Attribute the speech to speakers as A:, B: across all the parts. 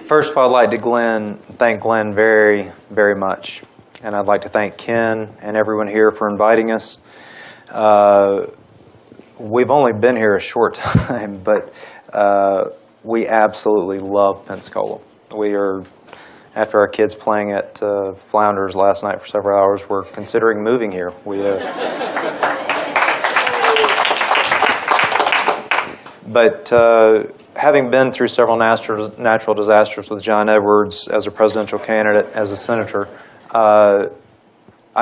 A: First of all, I'd like to thank Glenn very, very much. And I'd like to thank Ken and everyone here for inviting us. We've only been here a short time, but we absolutely love Pensacola. We are, after our kids playing at Flounders last night for several hours, we're considering moving here. But having been through several natural disasters with John Edwards as a presidential candidate, as a senator, I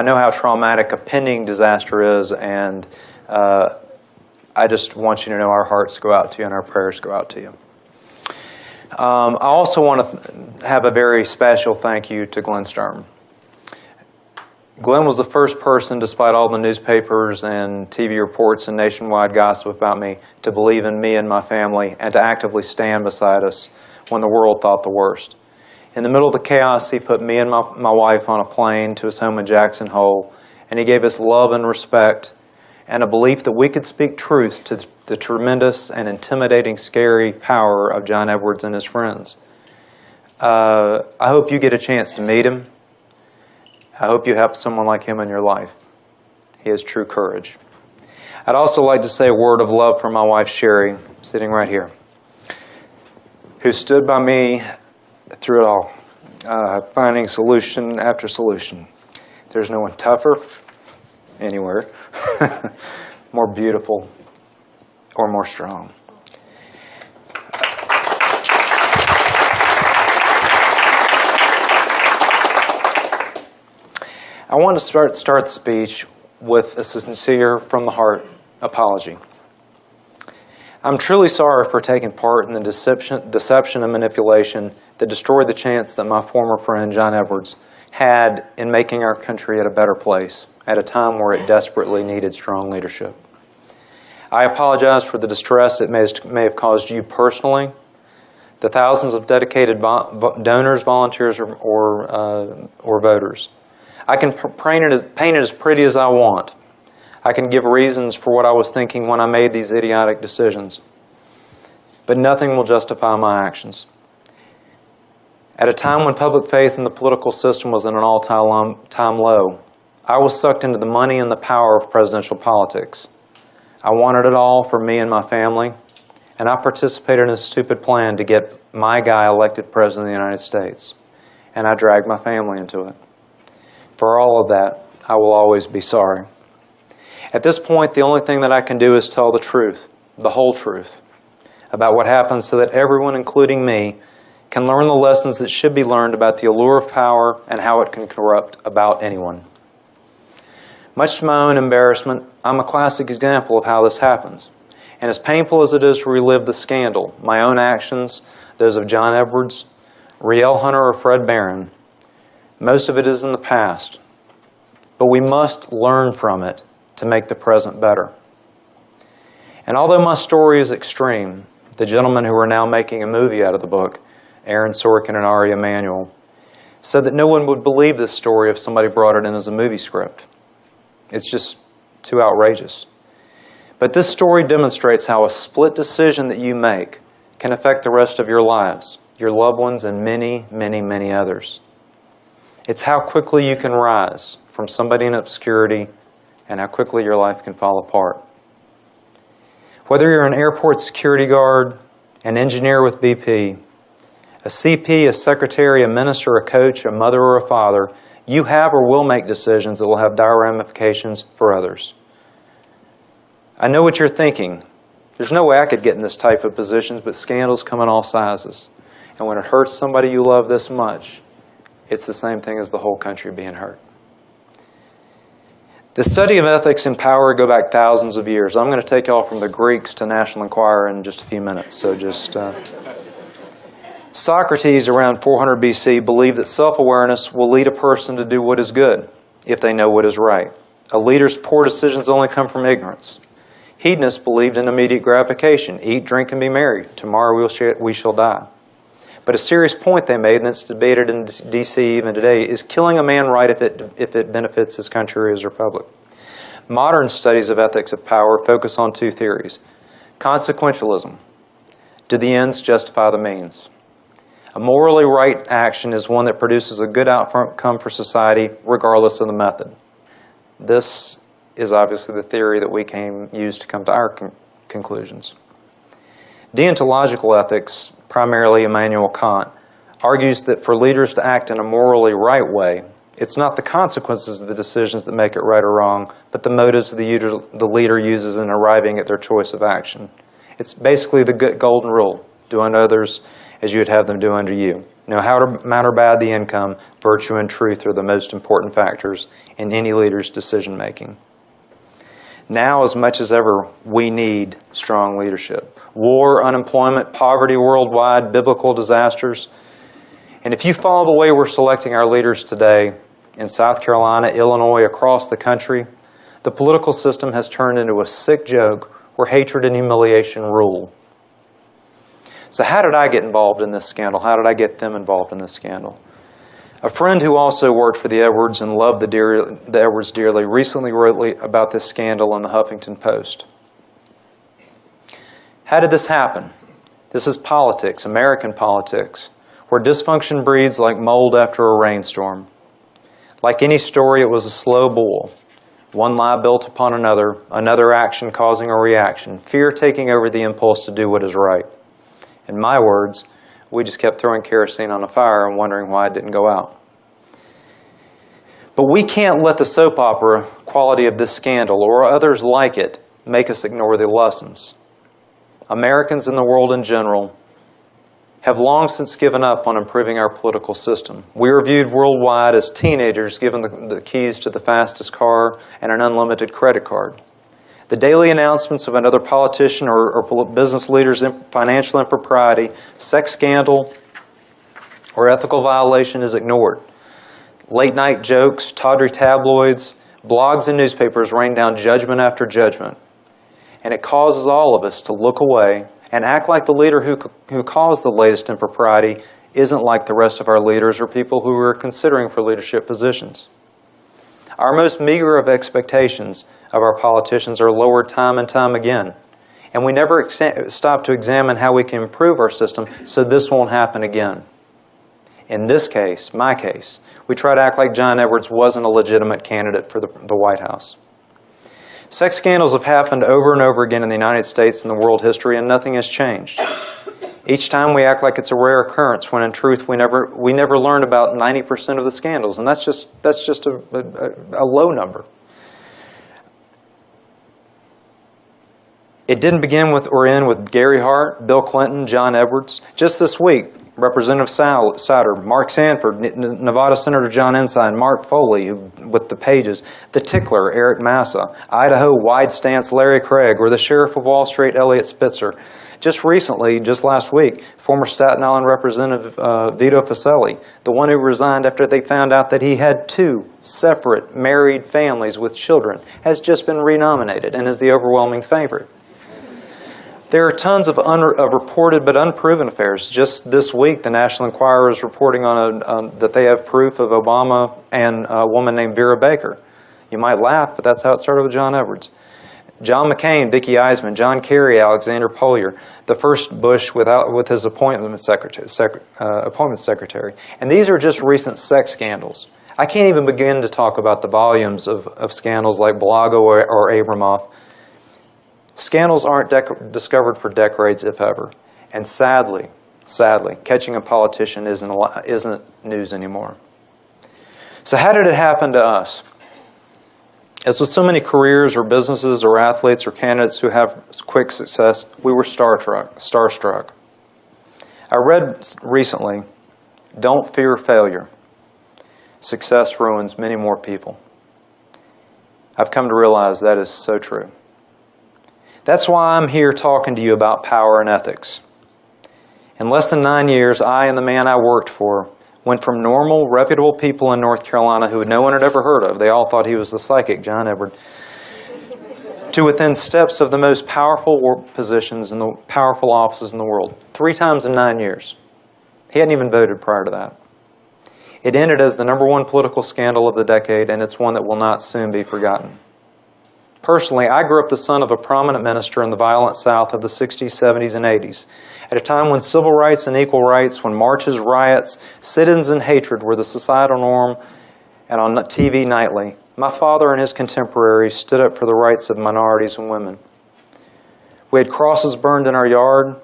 A: know how traumatic a pending disaster is, and I just want you to know our hearts go out to you and our prayers go out to you. I also want to have a very special thank you to Glenn Sturm. Glenn was the first person, despite all the newspapers and TV reports and nationwide gossip about me, to believe in me and my family and to actively stand beside us when the world thought the worst. In the middle of the chaos, he put me and my wife on a plane to his home in Jackson Hole, and he gave us love and respect and a belief that we could speak truth to the tremendous and intimidating, scary power of John Edwards and his friends. I hope you get a chance to meet him. I hope you have someone like him in your life. He has true courage. I'd also like to say a word of love for my wife, Sherry, sitting right here, who stood by me through it all, finding solution after solution. There's no one tougher anywhere, more beautiful, or more strong. I want to start the speech with a sincere, from the heart apology. I'm truly sorry for taking part in the deception and manipulation that destroyed the chance that my former friend John Edwards had in making our country a better place at a time where it desperately needed strong leadership. I apologize for the distress it may have caused you personally, the thousands of dedicated donors, volunteers, or voters. I can paint it as pretty as I want. I can give reasons for what I was thinking when I made these idiotic decisions. But nothing will justify my actions. At a time when public faith in the political system was at an all-time low, I was sucked into the money and the power of presidential politics. I wanted it all for me and my family, and I participated in a stupid plan to get my guy elected president of the United States, and I dragged my family into it. For all of that, I will always be sorry. At this point, the only thing that I can do is tell the truth, the whole truth, about what happened so that everyone, including me, can learn the lessons that should be learned about the allure of power and how it can corrupt about anyone. Much to my own embarrassment, I'm a classic example of how this happens. And as painful as it is to relive the scandal, my own actions, those of John Edwards, Riel Hunter, or Fred Barron, most of it is in the past, but we must learn from it to make the present better. And although my story is extreme, the gentlemen who are now making a movie out of the book, Aaron Sorkin and Ari Emanuel, said that no one would believe this story if somebody brought it in as a movie script. It's just too outrageous. But this story demonstrates how a split decision that you make can affect the rest of your lives, your loved ones, and many, many, many others. It's how quickly you can rise from somebody in obscurity and how quickly your life can fall apart. Whether you're an airport security guard, an engineer with BP, a CP, a secretary, a minister, a coach, a mother, or a father, you have or will make decisions that will have dire ramifications for others. I know what you're thinking. There's no way I could get in this type of positions, but scandals come in all sizes. And when it hurts somebody you love this much, it's the same thing as the whole country being hurt. The study of ethics and power go back thousands of years. I'm going to take you all from the Greeks to National Enquirer in just a few minutes. So Socrates, around 400 BC, believed that self-awareness will lead a person to do what is good if they know what is right. A leader's poor decisions only come from ignorance. Hedonists believed in immediate gratification. Eat, drink, and be merry. Tomorrow we shall die. But a serious point they made, and it's debated in D.C. even today, is killing a man right if it benefits his country or his republic. Modern studies of ethics of power focus on two theories. Consequentialism. Do the ends justify the means? A morally right action is one that produces a good outcome for society regardless of the method. This is obviously the theory that we use to come to our conclusions. Deontological ethics, primarily Immanuel Kant, argues that for leaders to act in a morally right way, it's not the consequences of the decisions that make it right or wrong, but the motives the leader uses in arriving at their choice of action. It's basically the golden rule: do unto others as you would have them do unto you. No matter bad the income, virtue and truth are the most important factors in any leader's decision-making. Now, as much as ever, we need strong leadership. War, unemployment, poverty worldwide, biblical disasters. And if you follow the way we're selecting our leaders today in South Carolina, Illinois, across the country, the political system has turned into a sick joke where hatred and humiliation rule. So how did I get involved in this scandal? How did I get them involved in this scandal? A friend who also worked for the Edwards and loved the Edwards dearly recently wrote about this scandal in the Huffington Post. How did this happen? This is politics, American politics, where dysfunction breeds like mold after a rainstorm. Like any story, it was a slow boil. One lie built upon another action causing a reaction, fear taking over the impulse to do what is right. In my words, we just kept throwing kerosene on a fire and wondering why it didn't go out. But we can't let the soap opera quality of this scandal or others like it make us ignore the lessons. Americans and the world in general have long since given up on improving our political system. We are viewed worldwide as teenagers given the keys to the fastest car and an unlimited credit card. The daily announcements of another politician or business leader's financial impropriety, sex scandal, or ethical violation is ignored. Late-night jokes, tawdry tabloids, blogs and newspapers rain down judgment after judgment. And it causes all of us to look away and act like the leader who caused the latest impropriety isn't like the rest of our leaders or people who are considering for leadership positions. Our most meager of expectations of our politicians are lowered time and time again. And we never stop to examine how we can improve our system so this won't happen again. In this case, my case, we try to act like John Edwards wasn't a legitimate candidate for the White House. Sex scandals have happened over and over again in the United States and the world history, and nothing has changed. Each time we act like it's a rare occurrence, when in truth we never learned about 90% of the scandals, and that's just a low number. It didn't begin with or end with Gary Hart, Bill Clinton, John Edwards. Just this week, Representative Souder, Mark Sanford, Nevada Senator John Ensign, Mark Foley with the Pages, the Tickler, Eric Massa, Idaho Wide Stance Larry Craig, or the Sheriff of Wall Street, Elliot Spitzer. Just recently, just last week, former Staten Island Representative Vito Fossely, the one who resigned after they found out that he had 2 separate married families with children, has just been renominated and is the overwhelming favorite. There are tons of reported but unproven affairs. Just this week, the National Enquirer is reporting that they have proof of Obama and a woman named Vera Baker. You might laugh, but that's how it started with John Edwards. John McCain, Vicki Eisman, John Kerry, Alexander Polier, the first Bush with his appointment secretary. And these are just recent sex scandals. I can't even begin to talk about the volumes of scandals like Balago or Abramoff. Scandals aren't discovered for decades, if ever. And sadly, catching a politician isn't news anymore. So how did it happen to us? As with so many careers or businesses or athletes or candidates who have quick success, we were starstruck. I read recently, "Don't fear failure. Success ruins many more people." I've come to realize that is so true. That's why I'm here talking to you about power and ethics. In less than 9 years, I and the man I worked for went from normal, reputable people in North Carolina who no one had ever heard of, they all thought he was the psychic John Edward, to within steps of the most powerful positions and the powerful offices in the world. 3 times in 9 years. He hadn't even voted prior to that. It ended as the #1 political scandal of the decade, and it's one that will not soon be forgotten. Personally, I grew up the son of a prominent minister in the violent South of the 60s, 70s, and 80s, at a time when civil rights and equal rights, when marches, riots, sit-ins, and hatred were the societal norm and on TV nightly. My father and his contemporaries stood up for the rights of minorities and women. We had crosses burned in our yard,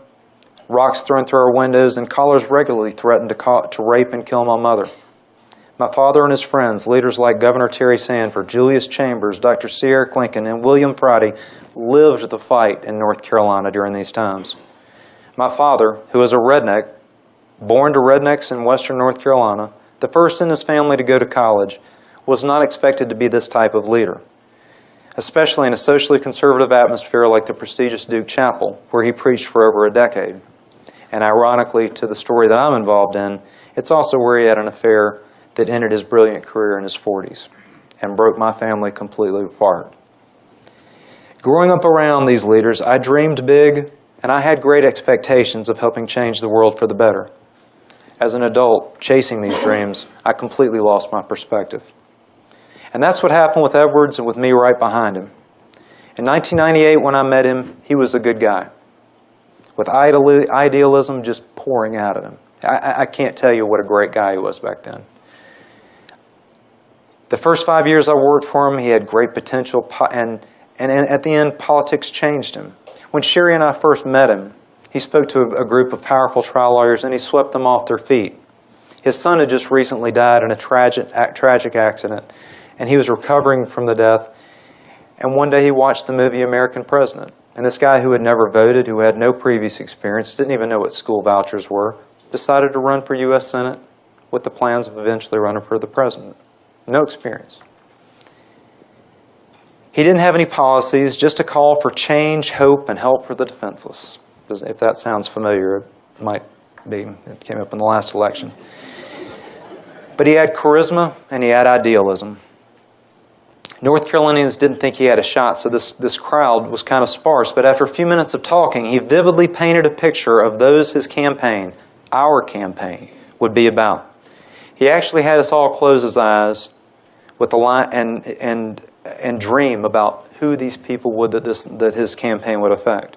A: rocks thrown through our windows, and callers regularly threatened to rape and kill my mother. My father and his friends, leaders like Governor Terry Sanford, Julius Chambers, Dr. C. Eric Lincoln, and William Friday, lived the fight in North Carolina during these times. My father, who was a redneck, born to rednecks in western North Carolina, the first in his family to go to college, was not expected to be this type of leader, especially in a socially conservative atmosphere like the prestigious Duke Chapel, where he preached for over a decade. And ironically, to the story that I'm involved in, it's also where he had an affair that ended his brilliant career in his 40s and broke my family completely apart. Growing up around these leaders, I dreamed big, and I had great expectations of helping change the world for the better. As an adult, chasing these dreams, I completely lost my perspective. And that's what happened with Edwards and with me right behind him. In 1998, when I met him, he was a good guy, with idealism just pouring out of him. I can't tell you what a great guy he was back then. The first 5 years I worked for him, he had great potential, and at the end, politics changed him. When Sherry and I first met him, he spoke to a group of powerful trial lawyers, and he swept them off their feet. His son had just recently died in a tragic accident, and he was recovering from the death. And one day he watched the movie American President. And this guy who had never voted, who had no previous experience, didn't even know what school vouchers were, decided to run for U.S. Senate with the plans of eventually running for the president. No experience. He didn't have any policies, just a call for change, hope, and help for the defenseless. If that sounds familiar, it might be. It came up in the last election. But he had charisma and he had idealism. North Carolinians didn't think he had a shot, so this crowd was kind of sparse. But after a few minutes of talking, he vividly painted a picture of those his campaign, our campaign, would be about. He actually had us all close his eyes with a line and dream about who these people would that his campaign would affect.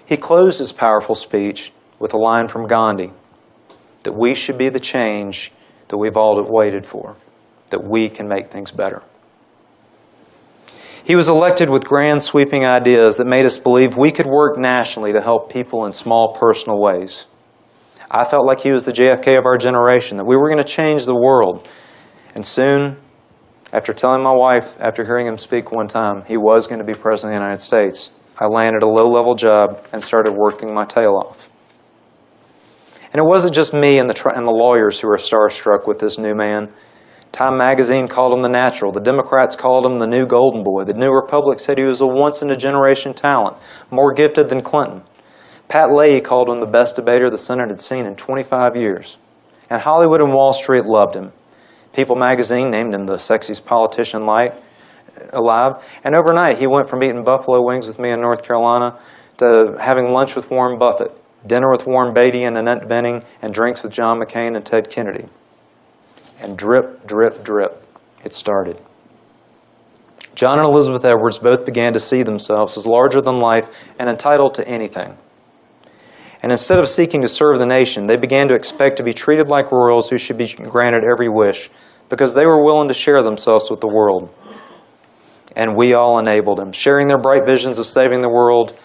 A: He closed his powerful speech with a line from Gandhi, that we should be the change that we've all waited for, that we can make things better. He was elected with grand sweeping ideas that made us believe we could work nationally to help people in small personal ways. I felt like he was the JFK of our generation, that we were going to change the world. And soon, after telling my wife, after hearing him speak one time, he was going to be President of the United States, I landed a low-level job and started working my tail off. And it wasn't just me and the lawyers who were starstruck with this new man. Time magazine called him the natural. The Democrats called him the new golden boy. The New Republic said he was a once-in-a-generation talent, more gifted than Clinton. Pat Leahy called him the best debater the Senate had seen in 25 years. And Hollywood and Wall Street loved him. People magazine named him the sexiest politician alive. And overnight, he went from eating buffalo wings with me in North Carolina to having lunch with Warren Buffett, dinner with Warren Beatty and Annette Bening, and drinks with John McCain and Ted Kennedy. And drip, drip, drip, it started. John and Elizabeth Edwards both began to see themselves as larger than life and entitled to anything. And instead of seeking to serve the nation, they began to expect to be treated like royals who should be granted every wish because they were willing to share themselves with the world. And we all enabled them, sharing their bright visions of saving the world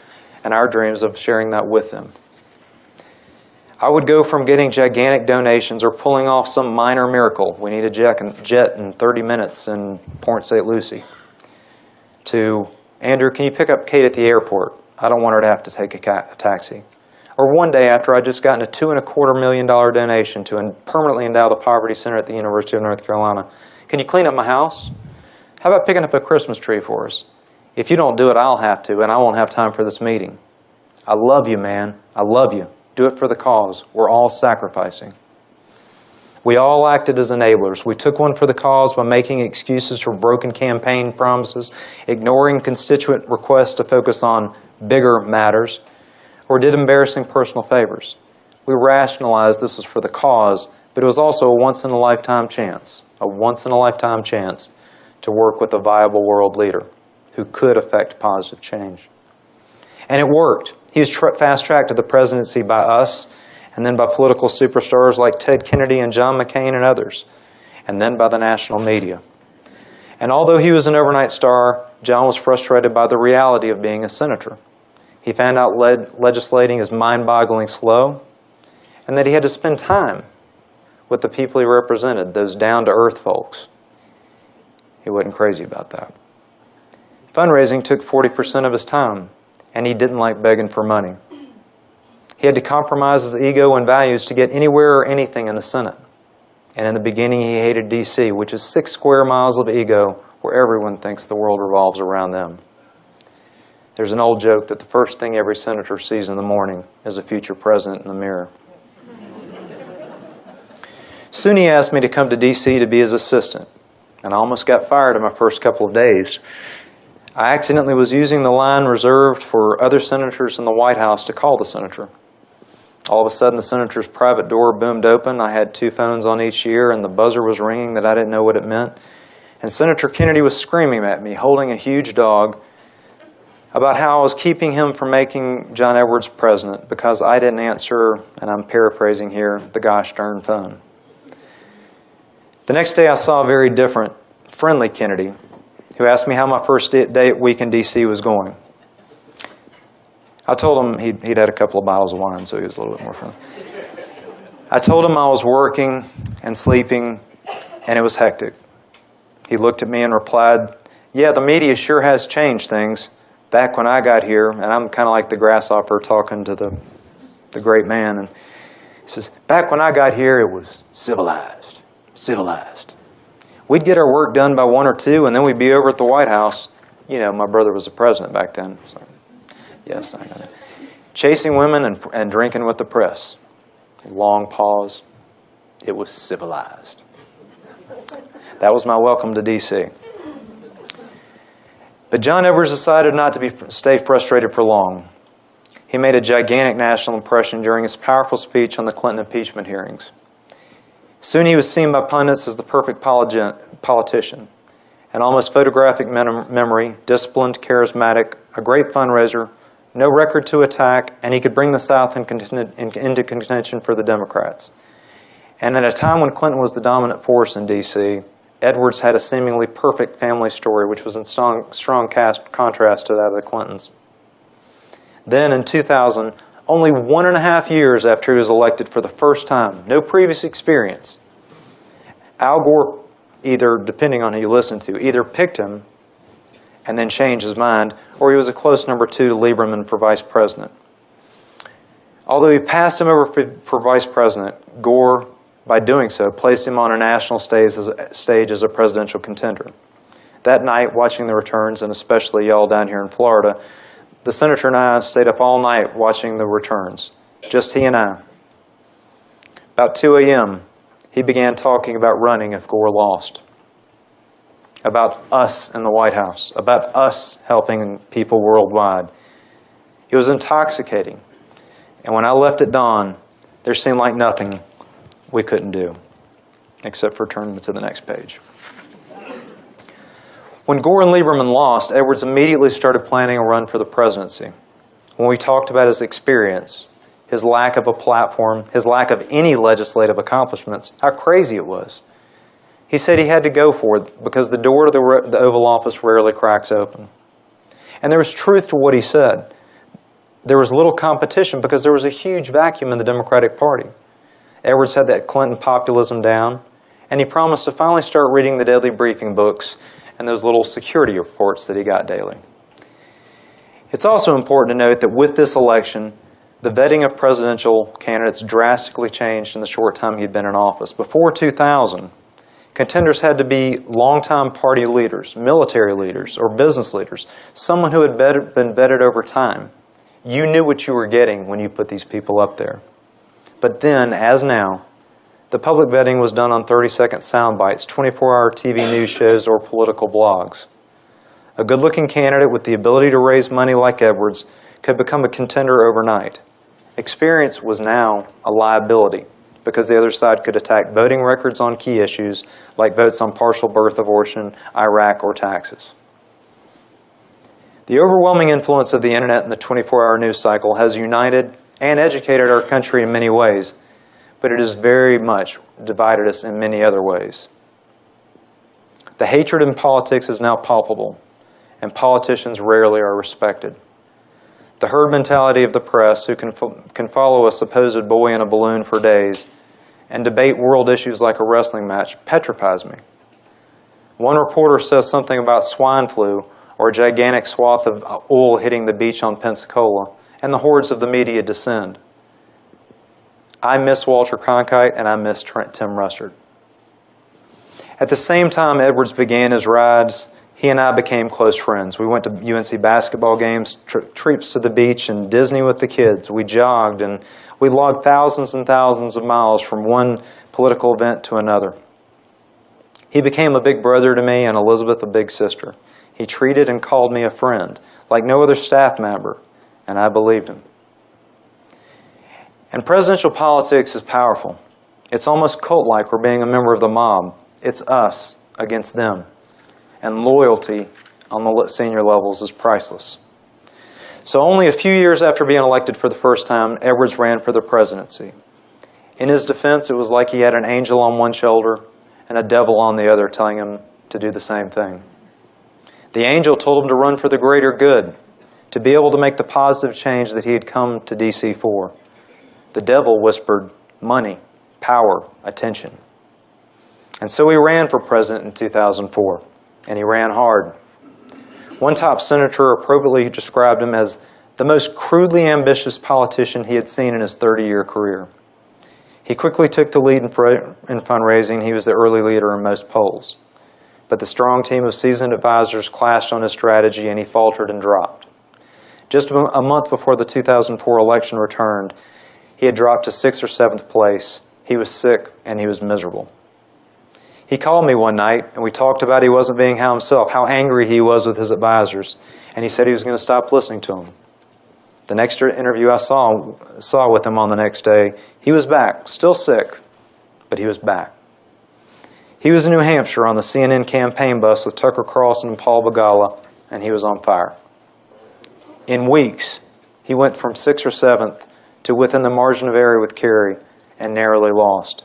A: and our dreams of sharing that with them. I would go from getting gigantic donations or pulling off some minor miracle, we need a jet in 30 minutes in Port St. Lucie, to, Andrew, can you pick up Kate at the airport? I don't want her to have to take a taxi. Or one day after I'd just gotten a $2.25 million donation to permanently endow the Poverty Center at the University of North Carolina. Can you clean up my house? How about picking up a Christmas tree for us? If you don't do it, I'll have to, and I won't have time for this meeting. I love you, man. I love you. Do it for the cause. We're all sacrificing. We all acted as enablers. We took one for the cause by making excuses for broken campaign promises, ignoring constituent requests to focus on bigger matters, or did embarrassing personal favors. We rationalized this was for the cause, but it was also a once-in-a-lifetime chance to work with a viable world leader who could affect positive change. And it worked. He was fast-tracked to the presidency by us, and then by political superstars like Ted Kennedy and John McCain and others, and then by the national media. And although he was an overnight star, John was frustrated by the reality of being a senator. He found out legislating is mind-boggling slow, and that he had to spend time with the people he represented, those down-to-earth folks. He wasn't crazy about that. Fundraising took 40% of his time, and he didn't like begging for money. He had to compromise his ego and values to get anywhere or anything in the Senate. And in the beginning, he hated D.C., which is 6 square miles of ego where everyone thinks the world revolves around them. There's an old joke that the first thing every senator sees in the morning is a future president in the mirror. Soon he asked me to come to D.C. to be his assistant, and I almost got fired in my first couple of days. I accidentally was using the line reserved for other senators in the White House to call the senator. All of a sudden, the senator's private door boomed open. I had 2 phones on each ear, and the buzzer was ringing that I didn't know what it meant. And Senator Kennedy was screaming at me, holding a huge dog, about how I was keeping him from making John Edwards president because I didn't answer, and I'm paraphrasing here, the gosh darn phone. The next day, I saw a very different, friendly Kennedy, who asked me how my first week in D.C. was going. I told him he'd had a couple of bottles of wine, so he was a little bit more friendly. I told him I was working and sleeping, and it was hectic. He looked at me and replied, "Yeah, the media sure has changed things. Back when I got here," and I'm kind of like the grasshopper talking to the great man, and he says, "Back when I got here, it was civilized, civilized. We'd get our work done by 1 or 2, and then we'd be over at the White House." You know, my brother was the president back then. So, yes, I know that. Chasing women and drinking with the press. Long pause. It was civilized. That was my welcome to D.C. But John Edwards decided not to stay frustrated for long. He made a gigantic national impression during his powerful speech on the Clinton impeachment hearings. Soon he was seen by pundits as the perfect politician, an almost photographic memory, disciplined, charismatic, a great fundraiser, no record to attack, and he could bring the South into contention for the Democrats. And at a time when Clinton was the dominant force in D.C., Edwards had a seemingly perfect family story, which was in strong contrast to that of the Clintons. Then, in 2000, only 1.5 years after he was elected for the first time, no previous experience, Al Gore, either, depending on who you listen to, either picked him and then changed his mind, or he was a close number 2 to Lieberman for vice president. Although he passed him over for vice president, Gore, by doing so, placed him on a national stage as a presidential contender. That night, watching the returns, and especially y'all down here in Florida, the senator and I stayed up all night watching the returns, just he and I. About 2 a.m., he began talking about running if Gore lost, about us in the White House, about us helping people worldwide. It was intoxicating, and when I left at dawn, there seemed like nothing we couldn't do, except for turning to the next page. When Gore and Lieberman lost, Edwards immediately started planning a run for the presidency. When we talked about his experience, his lack of a platform, his lack of any legislative accomplishments, how crazy it was, he said he had to go for it because the door to the Oval Office rarely cracks open. And there was truth to what he said. There was little competition because there was a huge vacuum in the Democratic Party. Edwards had that Clinton populism down, and he promised to finally start reading the daily briefing books and those little security reports that he got daily. It's also important to note that with this election, the vetting of presidential candidates drastically changed in the short time he'd been in office. Before 2000, contenders had to be longtime party leaders, military leaders, or business leaders, someone who had been vetted over time. You knew what you were getting when you put these people up there. But then, as now, the public vetting was done on 30-second sound bites, 24-hour TV news shows, or political blogs. A good-looking candidate with the ability to raise money like Edwards could become a contender overnight. Experience was now a liability because the other side could attack voting records on key issues like votes on partial birth abortion, Iraq, or taxes. The overwhelming influence of the internet and the 24-hour news cycle has united and educated our country in many ways, but it has very much divided us in many other ways. The hatred in politics is now palpable, and politicians rarely are respected. The herd mentality of the press, who can follow a supposed boy in a balloon for days and debate world issues like a wrestling match, petrifies me. One reporter says something about swine flu or a gigantic swath of oil hitting the beach on Pensacola, and the hordes of the media descend. I miss Walter Cronkite, and I miss Tim Russert. At the same time Edwards began his rise, he and I became close friends. We went to UNC basketball games, trips to the beach, and Disney with the kids. We jogged, and we logged thousands and thousands of miles from one political event to another. He became a big brother to me, and Elizabeth a big sister. He treated and called me a friend, like no other staff member, and I believed him. And presidential politics is powerful. It's almost cult-like we're being a member of the mob. It's us against them. And loyalty on the senior levels is priceless. So only a few years after being elected for the first time, Edwards ran for the presidency. In his defense, it was like he had an angel on one shoulder and a devil on the other telling him to do the same thing. The angel told him to run for the greater good, to be able to make the positive change that he had come to D.C. for. The devil whispered, money, power, attention. And so he ran for president in 2004, and he ran hard. One top senator appropriately described him as the most crudely ambitious politician he had seen in his 30-year career. He quickly took the lead in fundraising. He was the early leader in most polls. But the strong team of seasoned advisors clashed on his strategy, and he faltered and dropped. Just a month before the 2004 election returned, he had dropped to 6th or 7th place. He was sick, and he was miserable. He called me one night, and we talked about he wasn't being himself, how angry he was with his advisors, and he said he was going to stop listening to them. The next interview I saw with him on the next day, he was back, still sick, but he was back. He was in New Hampshire on the CNN campaign bus with Tucker Carlson and Paul Begala, and he was on fire. In weeks, he went from 6th or 7th to within the margin of error with Kerry and narrowly lost.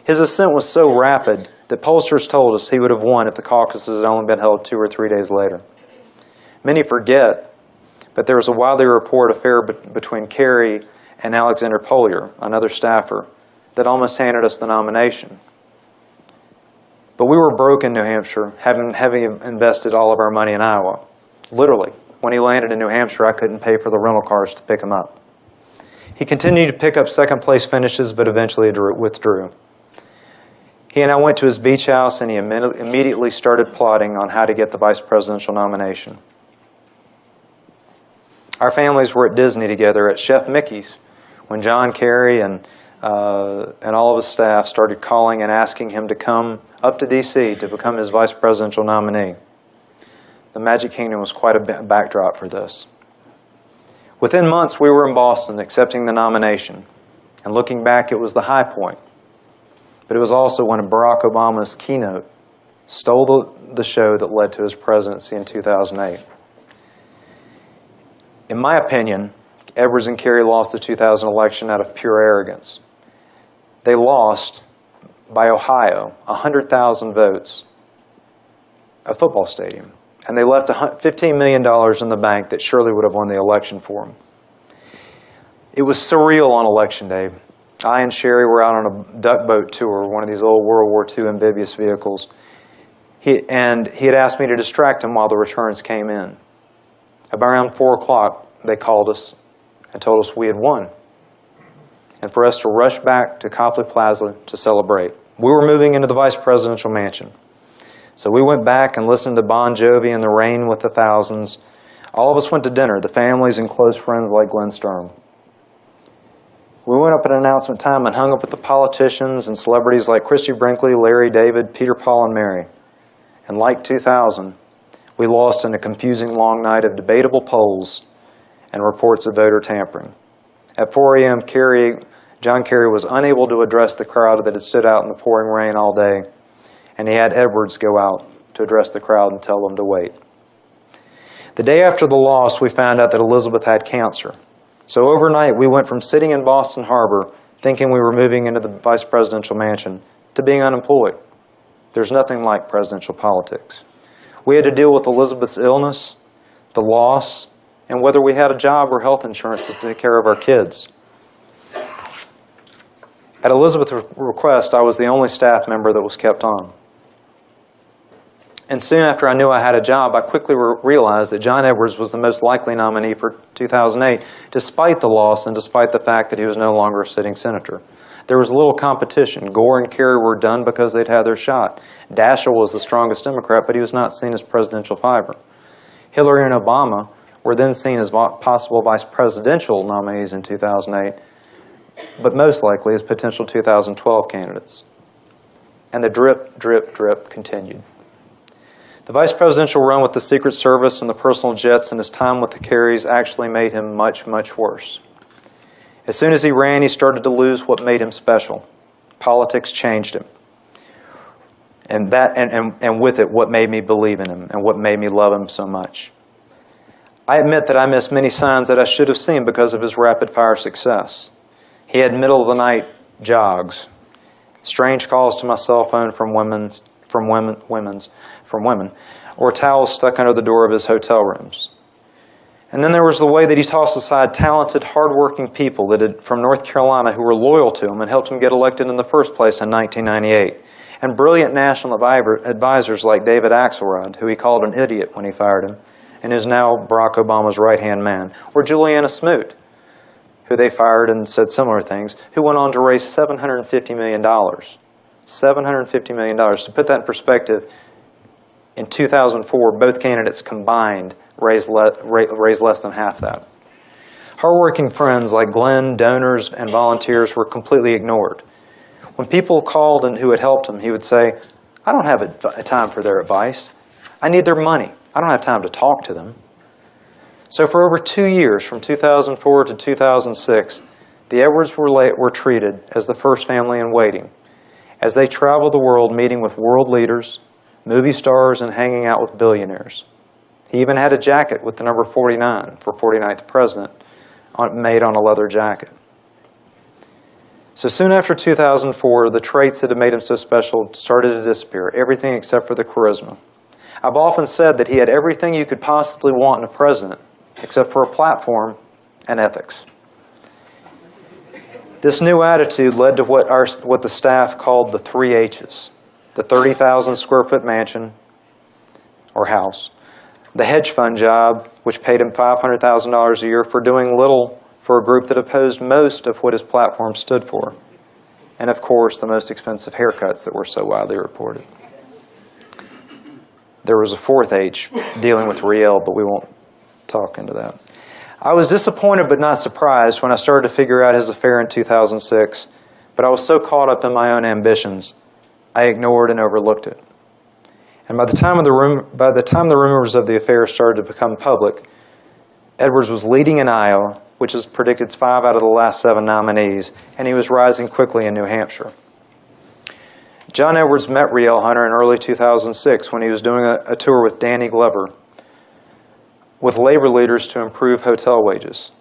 A: His ascent was so rapid that pollsters told us he would have won if the caucuses had only been held 2 or 3 days later. Many forget, but there was a widely reported affair between Kerry and Alexander Polier, another staffer, that almost handed us the nomination. But we were broke in New Hampshire, having invested all of our money in Iowa. Literally, when he landed in New Hampshire, I couldn't pay for the rental cars to pick him up. He continued to pick up second-place finishes, but eventually withdrew. He and I went to his beach house, and he immediately started plotting on how to get the vice presidential nomination. Our families were at Disney together at Chef Mickey's when John Kerry and all of his staff started calling and asking him to come up to D.C. to become his vice presidential nominee. The Magic Kingdom was quite a backdrop for this. Within months, we were in Boston accepting the nomination. And looking back, it was the high point. But it was also when Barack Obama's keynote stole the show that led to his presidency in 2008. In my opinion, Edwards and Kerry lost the 2000 election out of pure arrogance. They lost, by Ohio, 100,000 votes, a football stadium. And they left $15 million in the bank that surely would have won the election for them. It was surreal on Election Day. I and Sherry were out on a duck boat tour, one of these old World War II amphibious vehicles. He had asked me to distract him while the returns came in. Around 4 o'clock, they called us and told us we had won, and for us to rush back to Copley Plaza to celebrate. We were moving into the vice presidential mansion. So we went back and listened to Bon Jovi and The Rain with the Thousands. All of us went to dinner, the families and close friends like Glenn Sturm. We went up at announcement time and hung up with the politicians and celebrities like Christy Brinkley, Larry David, Peter, Paul, and Mary. And like 2000, we lost in a confusing long night of debatable polls and reports of voter tampering. At 4 a.m., John Kerry was unable to address the crowd that had stood out in the pouring rain all day, and he had Edwards go out to address the crowd and tell them to wait. The day after the loss, we found out that Elizabeth had cancer. So overnight, we went from sitting in Boston Harbor thinking we were moving into the vice presidential mansion to being unemployed. There's nothing like presidential politics. We had to deal with Elizabeth's illness, the loss, and whether we had a job or health insurance to take care of our kids. At Elizabeth's request, I was the only staff member that was kept on. And soon after I knew I had a job, I quickly realized that John Edwards was the most likely nominee for 2008, despite the loss and despite the fact that he was no longer a sitting senator. There was little competition. Gore and Kerry were done because they'd had their shot. Daschle was the strongest Democrat, but he was not seen as presidential fiber. Hillary and Obama were then seen as possible vice presidential nominees in 2008, but most likely as potential 2012 candidates. And the drip, drip, drip continued. The vice presidential run with the Secret Service and the personal jets and his time with the Kerrys actually made him much, much worse. As soon as he ran, he started to lose what made him special. Politics changed him. And with it, what made me believe in him and what made me love him so much. I admit that I missed many signs that I should have seen because of his rapid-fire success. He had middle-of-the-night jogs, strange calls to my cell phone from women, or towels stuck under the door of his hotel rooms. And then there was the way that he tossed aside talented, hardworking people from North Carolina who were loyal to him and helped him get elected in the first place in 1998. And brilliant national advisors like David Axelrod, who he called an idiot when he fired him, and is now Barack Obama's right-hand man. Or Juliana Smoot, who they fired and said similar things, who went on to raise $750 million. $750 million. To put that in perspective, in 2004, both candidates combined raised less than half that. Hardworking friends like Glenn, donors, and volunteers were completely ignored. When people called and who had helped him, he would say, I don't have a time for their advice. I need their money. I don't have time to talk to them. So for over 2 years, from 2004 to 2006, the Edwards were treated as the first family in waiting, as they traveled the world meeting with world leaders, movie stars, and hanging out with billionaires. He even had a jacket with the number 49 for 49th president made on a leather jacket. So soon after 2004, the traits that had made him so special started to disappear, everything except for the charisma. I've often said that he had everything you could possibly want in a president, except for a platform and ethics. This new attitude led to what the staff called the 3 H's, the 30,000 square foot mansion or house, the hedge fund job, which paid him $500,000 a year for doing little for a group that opposed most of what his platform stood for, and of course the most expensive haircuts that were so widely reported. There was a 4th H dealing with Riel, but we won't talk into that. I was disappointed but not surprised when I started to figure out his affair in 2006, but I was so caught up in my own ambitions, I ignored and overlooked it. And by the time the rumors of the affair started to become public, Edwards was leading in Iowa, which has predicted 5 out of the last 7 nominees, and he was rising quickly in New Hampshire. John Edwards met Riel Hunter in early 2006 when he was doing a tour with Danny Glover with labor leaders to improve hotel wages.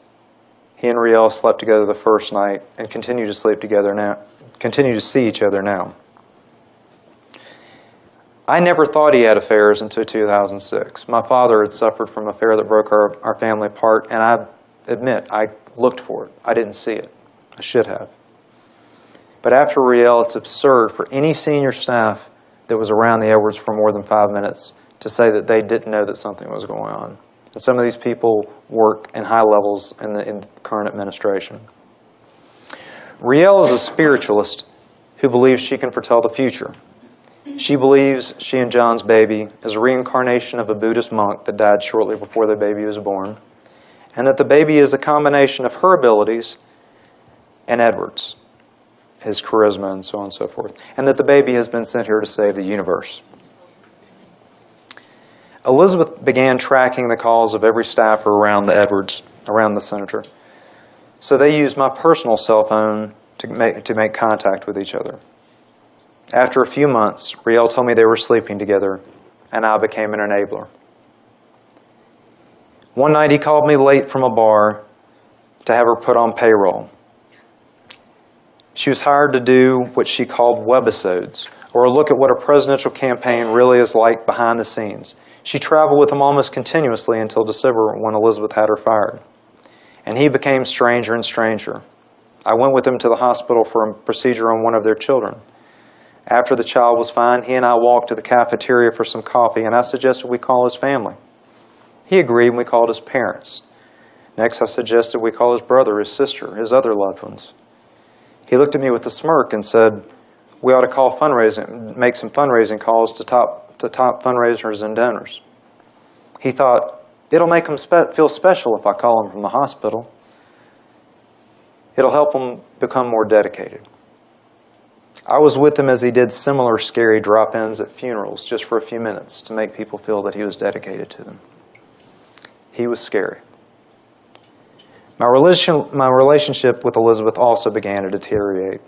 A: He and Riel slept together the first night and continue to see each other now. I never thought he had affairs until 2006. My father had suffered from an affair that broke our family apart, and I admit, I looked for it. I didn't see it. I should have. But after Riel, it's absurd for any senior staff that was around the Edwards for more than 5 minutes to say that they didn't know that something was going on. And some of these people work in high levels in the current administration. Riel is a spiritualist who believes she can foretell the future. She believes she and John's baby is a reincarnation of a Buddhist monk that died shortly before the baby was born, and that the baby is a combination of her abilities and Edwards, his charisma, and so on and so forth, and that the baby has been sent here to save the universe. Elizabeth began tracking the calls of every staffer around the Edwards, around the senator. So they used my personal cell phone to make contact with each other. After a few months, Riel told me they were sleeping together, and I became an enabler. One night he called me late from a bar to have her put on payroll. She was hired to do what she called webisodes, or a look at what a presidential campaign really is like behind the scenes. She traveled with him almost continuously until December when Elizabeth had her fired. And he became stranger and stranger. I went with him to the hospital for a procedure on one of their children. After the child was fine, he and I walked to the cafeteria for some coffee, and I suggested we call his family. He agreed, and we called his parents. Next, I suggested we call his brother, his sister, his other loved ones. He looked at me with a smirk and said, we ought to call fundraising, make some fundraising calls to top fundraisers and donors. He thought, it'll make them feel special if I call them from the hospital. It'll help them become more dedicated. I was with him as he did similar scary drop-ins at funerals just for a few minutes to make people feel that he was dedicated to them. He was scary. My relationship with Elizabeth also began to deteriorate.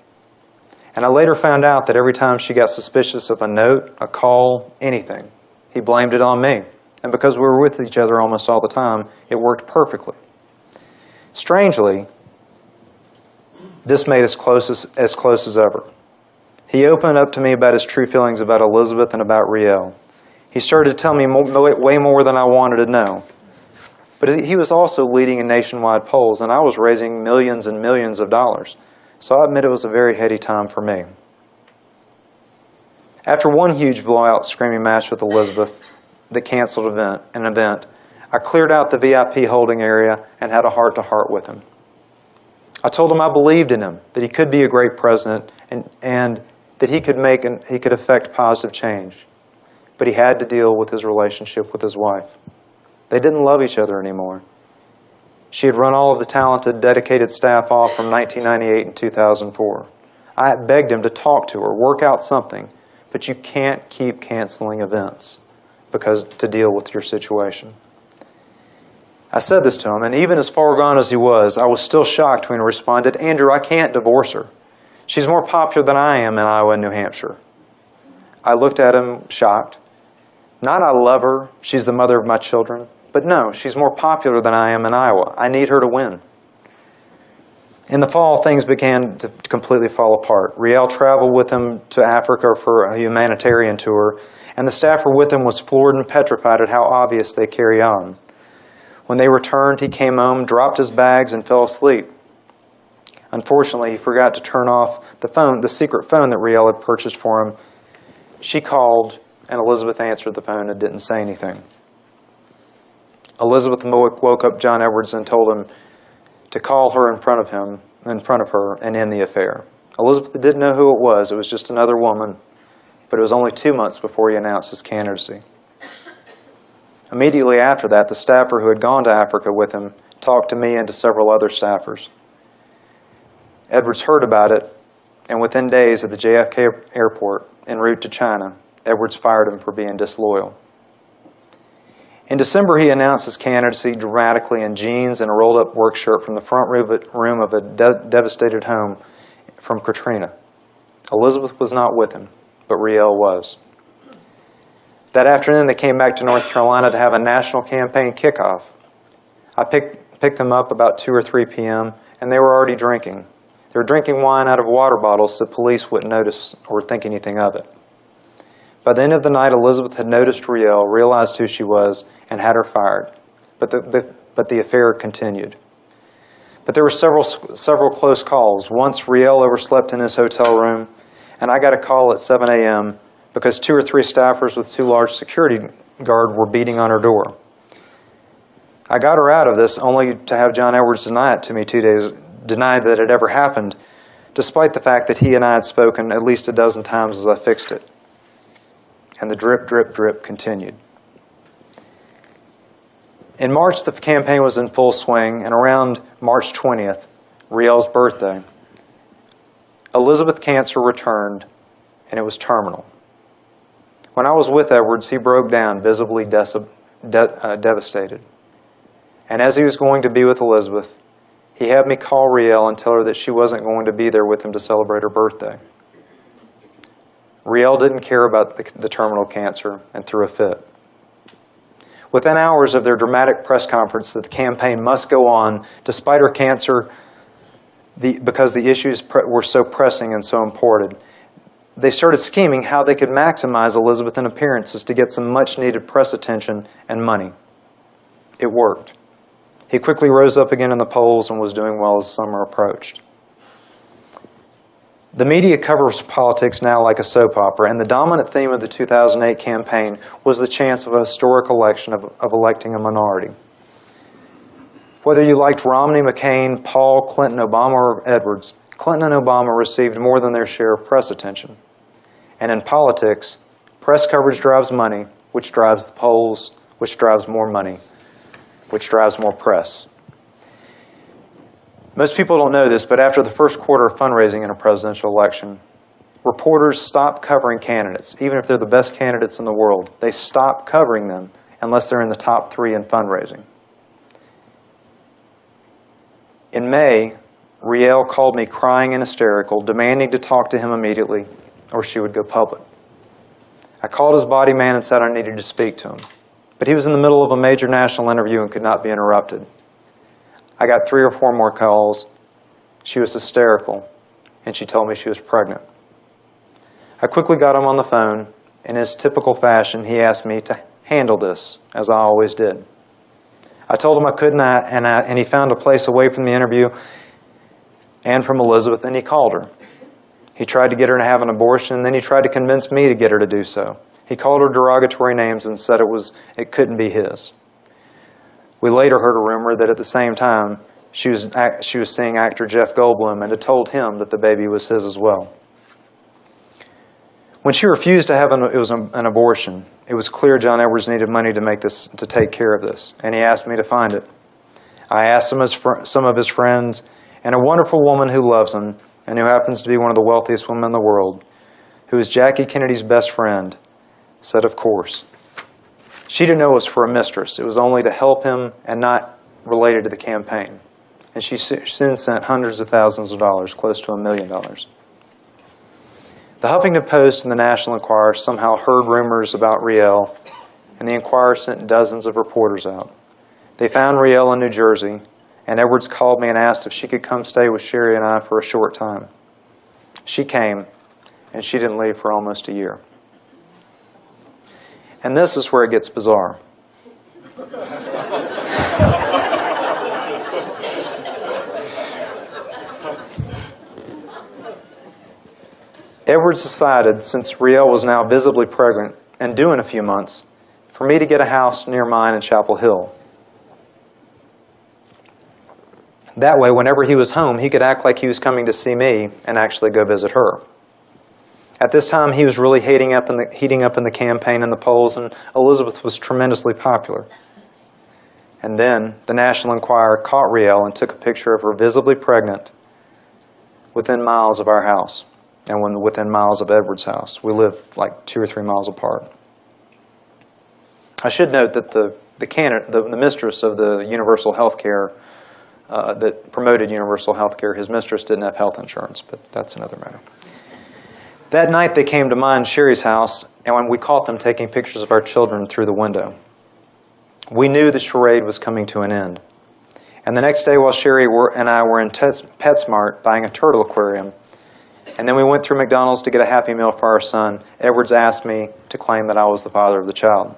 A: And I later found out that every time she got suspicious of a note, a call, anything, he blamed it on me. And because we were with each other almost all the time, it worked perfectly. Strangely, this made us close as ever. He opened up to me about his true feelings about Elizabeth and about Riel. He started to tell me way more than I wanted to know. But he was also leading in nationwide polls, and I was raising millions and millions of dollars. So I admit it was a very heady time for me. After one huge blowout screaming match with Elizabeth that canceled an event, I cleared out the VIP holding area and had a heart-to-heart with him. I told him I believed in him, that he could be a great president, and that he could affect positive change. But he had to deal with his relationship with his wife. They didn't love each other anymore. She had run all of the talented, dedicated staff off from 1998 and 2004. I had begged him to talk to her, work out something, but you can't keep canceling events to deal with your situation. I said this to him, and even as far gone as he was, I was still shocked when he responded, Andrew, I can't divorce her. She's more popular than I am in Iowa and New Hampshire. I looked at him shocked. Not I love her, she's the mother of my children, but no, she's more popular than I am in Iowa. I need her to win. In the fall, things began to completely fall apart. Riel traveled with him to Africa for a humanitarian tour, and the staffer with him was floored and petrified at how obvious they carry on. When they returned, he came home, dropped his bags, and fell asleep. Unfortunately, he forgot to turn off the secret phone that Riel had purchased for him. She called, and Elizabeth answered the phone and didn't say anything. Elizabeth woke up John Edwards and told him to call her in front of her, and end the affair. Elizabeth didn't know who it was. It was just another woman, but it was only 2 months before he announced his candidacy. Immediately after that, the staffer who had gone to Africa with him talked to me and to several other staffers. Edwards heard about it, and within days at the JFK airport en route to China, Edwards fired him for being disloyal. In December, he announced his candidacy dramatically in jeans and a rolled-up work shirt from the front room of a devastated home from Katrina. Elizabeth was not with him, but Riel was. That afternoon, they came back to North Carolina to have a national campaign kickoff. I picked them up about 2 or 3 p.m., and they were already drinking. They were drinking wine out of water bottles so police wouldn't notice or think anything of it. By the end of the night, Elizabeth had noticed Riel, realized who she was, and had her fired. But the affair continued. But there were several close calls. Once, Riel overslept in his hotel room, and I got a call at 7 a.m. because 2 or 3 staffers with 2 large security guards were beating on her door. I got her out of this only to have John Edwards deny it to me 2 days, deny that it ever happened, despite the fact that he and I had spoken at least a dozen times as I fixed it. And the drip, drip, drip continued. In March, the campaign was in full swing, and around March 20th, Riel's birthday, Elizabeth cancer returned, and it was terminal. When I was with Edwards, he broke down, visibly devastated. And as he was going to be with Elizabeth, he had me call Riel and tell her that she wasn't going to be there with him to celebrate her birthday. Riel didn't care about the terminal cancer and threw a fit. Within hours of their dramatic press conference that the campaign must go on despite her cancer because the issues were so pressing and so important, they started scheming how they could maximize Elizabeth in appearances to get some much-needed press attention and money. It worked. He quickly rose up again in the polls and was doing well as summer approached. The media covers politics now like a soap opera, and the dominant theme of the 2008 campaign was the chance of a historic election of electing a minority. Whether you liked Romney, McCain, Paul, Clinton, Obama, or Edwards, Clinton and Obama received more than their share of press attention. And in politics, press coverage drives money, which drives the polls, which drives more money, which drives more press. Most people don't know this, but after the first quarter of fundraising in a presidential election, reporters stop covering candidates, even if they're the best candidates in the world. They stop covering them unless they're in the top 3 in fundraising. In May, Riel called me crying and hysterical, demanding to talk to him immediately, or she would go public. I called his body man and said I needed to speak to him, but he was in the middle of a major national interview and could not be interrupted. I got 3 or 4 more calls. She was hysterical, and she told me she was pregnant. I quickly got him on the phone. In his typical fashion, he asked me to handle this, as I always did. I told him I couldn't, and he found a place away from the interview and from Elizabeth, and he called her. He tried to get her to have an abortion, and then he tried to convince me to get her to do so. He called her derogatory names and said it couldn't be his. We later heard a rumor that at the same time, she was seeing actor Jeff Goldblum and had told him that the baby was his as well. When she refused to have an abortion, it was clear John Edwards needed money to take care of this, and he asked me to find it. I asked some of his friends, and a wonderful woman who loves him and who happens to be one of the wealthiest women in the world, who is Jackie Kennedy's best friend, said of course. She didn't know it was for a mistress. It was only to help him and not related to the campaign. And she soon sent hundreds of thousands of dollars, close to $1 million. The Huffington Post and the National Enquirer somehow heard rumors about Riel, and the Enquirer sent dozens of reporters out. They found Riel in New Jersey, and Edwards called me and asked if she could come stay with Sherry and I for a short time. She came, and she didn't leave for almost a year. And this is where it gets bizarre. Edwards decided, since Riel was now visibly pregnant and due in a few months, for me to get a house near mine in Chapel Hill. That way, whenever he was home, he could act like he was coming to see me and actually go visit her. At this time, he was really heating up in the campaign and the polls, and Elizabeth was tremendously popular. And then the National Enquirer caught Riel and took a picture of her visibly pregnant within miles of our house and within miles of Edwards' house. We live like 2 or 3 miles apart. I should note that the mistress of the universal health care that promoted universal health care, his mistress didn't have health insurance, but that's another matter. That night they came to mine, Sherry's house, and when we caught them taking pictures of our children through the window. We knew the charade was coming to an end. And the next day while Sherry and I were in PetSmart buying a turtle aquarium, and then we went through McDonald's to get a Happy Meal for our son, Edwards asked me to claim that I was the father of the child.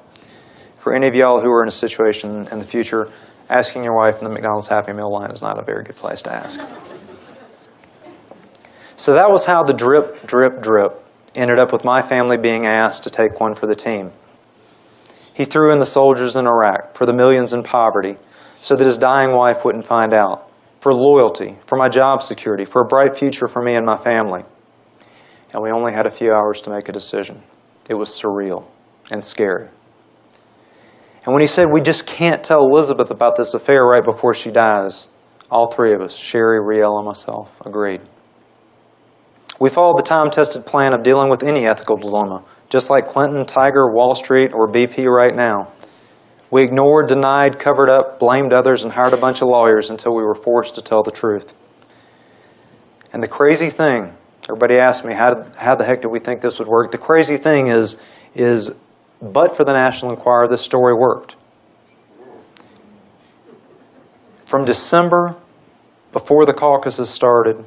A: For any of y'all who are in a situation in the future, asking your wife in the McDonald's Happy Meal line is not a very good place to ask. So that was how the drip, drip, drip ended up with my family being asked to take one for the team. He threw in the soldiers in Iraq, for the millions in poverty, so that his dying wife wouldn't find out, for loyalty, for my job security, for a bright future for me and my family. And we only had a few hours to make a decision. It was surreal and scary. And when he said, we just can't tell Elizabeth about this affair right before she dies, all 3 of us, Sherry, Riel, and myself, agreed. We followed the time-tested plan of dealing with any ethical dilemma, just like Clinton, Tiger, Wall Street, or BP right now. We ignored, denied, covered up, blamed others, and hired a bunch of lawyers until we were forced to tell the truth. And the crazy thing, everybody asked me, how the heck did we think this would work? The crazy thing is but for the National Enquirer, this story worked. From December, before the caucuses started,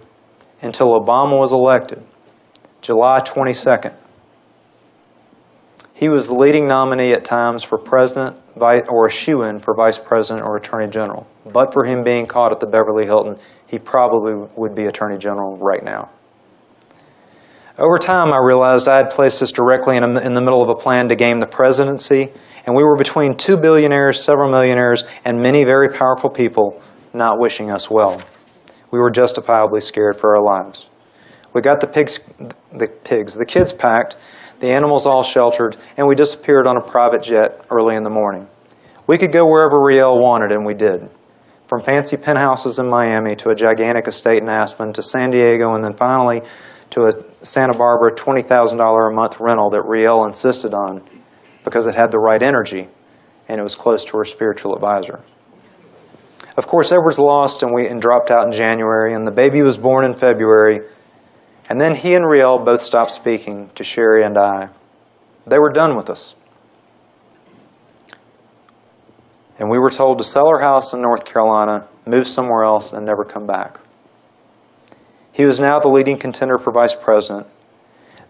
A: until Obama was elected, July 22nd, he was the leading nominee at times for president or a shoo-in for vice president or attorney general. But for him being caught at the Beverly Hilton, he probably would be attorney general right now. Over time, I realized I had placed us directly in the middle of a plan to game the presidency, and we were between two billionaires, several millionaires, and many very powerful people not wishing us well. We were justifiably scared for our lives. We got the kids packed, the animals all sheltered, and we disappeared on a private jet early in the morning. We could go wherever Riel wanted, and we did. From fancy penthouses in Miami to a gigantic estate in Aspen to San Diego, and then finally to a Santa Barbara $20,000 a month rental that Riel insisted on because it had the right energy and it was close to her spiritual advisor. Of course, Edwards lost and dropped out in January, and the baby was born in February. And then he and Riel both stopped speaking to Sherry and I. They were done with us. And we were told to sell our house in North Carolina, move somewhere else, and never come back. He was now the leading contender for vice president.